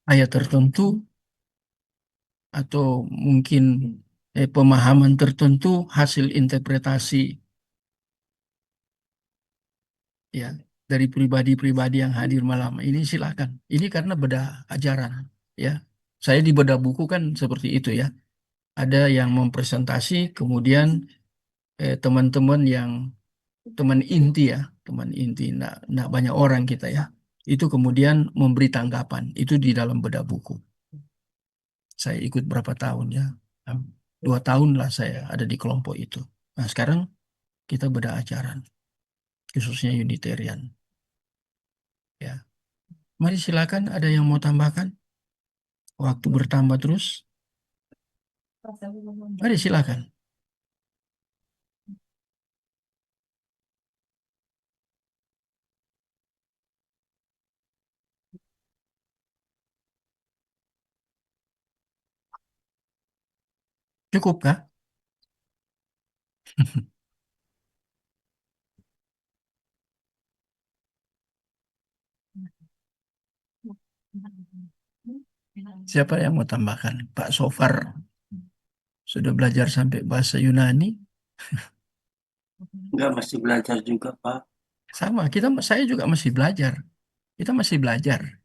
ayat tertentu? Atau mungkin pemahaman tertentu hasil interpretasi ya dari pribadi-pribadi yang hadir malam ini, silakan. Ini karena beda ajaran ya. Saya di beda buku kan seperti itu ya. Ada yang mempresentasi, kemudian teman-teman yang teman inti ya, teman inti, nak banyak orang kita ya. Itu kemudian memberi tanggapan. Itu di dalam beda buku. Saya ikut berapa tahun ya? 2 tahun lah saya ada di kelompok itu. Nah sekarang kita beda ajaran, khususnya Unitarian. Ya, mari silakan ada yang mau tambahkan. Waktu bertambah terus. Mari silakan. Cukup kah? Siapa yang mau tambahkan? Pak Sofar sudah belajar sampai bahasa Yunani. Enggak, masih belajar juga, Pak. Sama, saya juga masih belajar. Kita masih belajar.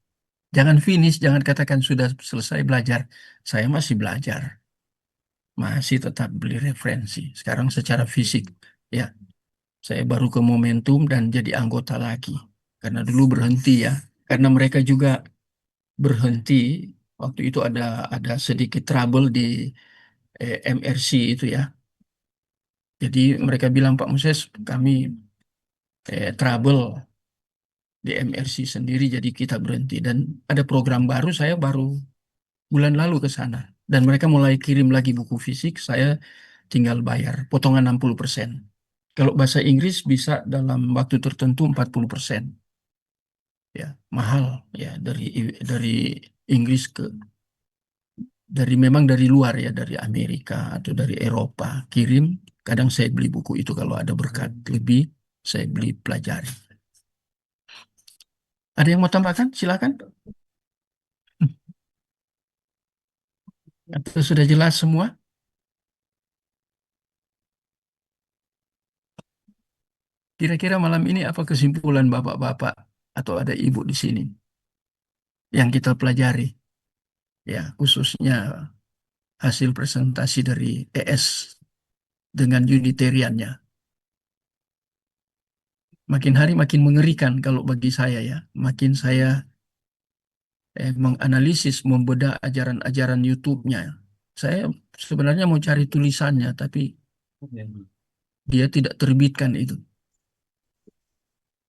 Jangan finish, jangan katakan sudah selesai belajar. Saya masih belajar. Masih tetap beli referensi. Sekarang secara fisik, ya. Saya baru ke Momentum dan jadi anggota lagi. Karena dulu berhenti ya. Karena mereka juga berhenti. Waktu itu ada sedikit trouble di MRC itu ya. Jadi mereka bilang, Pak Moses, kami trouble di MRC sendiri, jadi kita berhenti. Dan ada program baru, saya baru bulan lalu ke sana. Dan mereka mulai kirim lagi buku fisik, saya tinggal bayar, potongan 60%. Kalau bahasa Inggris bisa dalam waktu tertentu 40%. Ya, mahal ya dari Inggris memang dari luar ya, dari Amerika atau dari Eropa kirim. Kadang saya beli buku itu kalau ada berkat lebih, saya beli pelajari. Ada yang mau tambahkan? Silakan. Atau sudah jelas semua? Kira-kira malam ini apa kesimpulan bapak-bapak atau ada ibu di sini yang kita pelajari? Ya, khususnya hasil presentasi dari ES dengan Unitariannya. Makin hari makin mengerikan kalau bagi saya ya. Makin saya menganalisis, membedah ajaran-ajaran YouTube-nya. Saya sebenarnya mau cari tulisannya, tapi dia tidak terbitkan itu.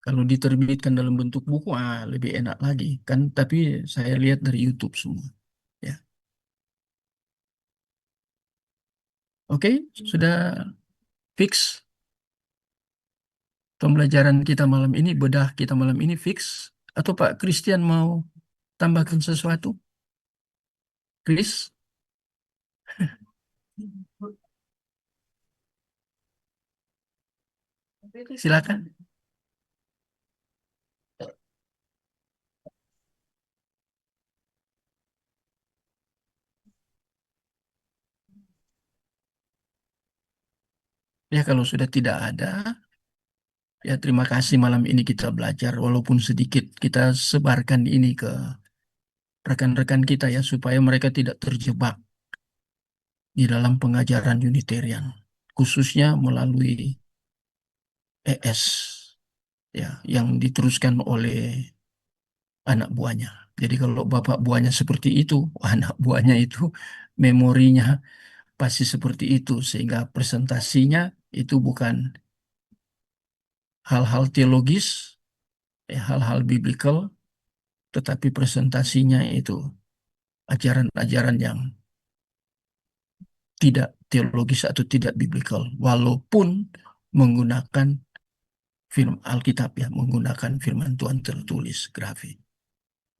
Kalau diterbitkan dalam bentuk buku, lebih enak lagi kan. Tapi saya lihat dari YouTube semua. Ya, oke, sudah fix pembelajaran kita malam ini, bedah kita malam ini fix. Atau Pak Christian mau tambahkan sesuatu? Chris, silakan. Ya kalau sudah tidak ada, ya terima kasih malam ini kita belajar walaupun sedikit kita sebarkan ini ke rekan-rekan kita ya supaya mereka tidak terjebak di dalam pengajaran Unitarian khususnya melalui ES ya yang diteruskan oleh anak buahnya. Jadi kalau bapak buahnya seperti itu, anak buahnya itu memorinya pasti seperti itu sehingga presentasinya itu bukan hal-hal teologis, hal-hal biblical, tetapi presentasinya itu ajaran-ajaran yang tidak teologis atau tidak biblical, walaupun menggunakan film Alkitab ya, menggunakan firman Tuhan tertulis grafik.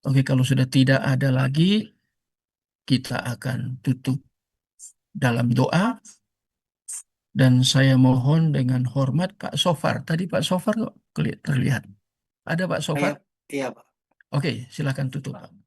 Oke, kalau sudah tidak ada lagi, kita akan tutup dalam doa dan saya mohon dengan hormat Pak Sofar. Tadi Pak Sofar kok terlihat. Ada Pak Saya, Sofar? iya Pak. Oke, silakan tutup Pak.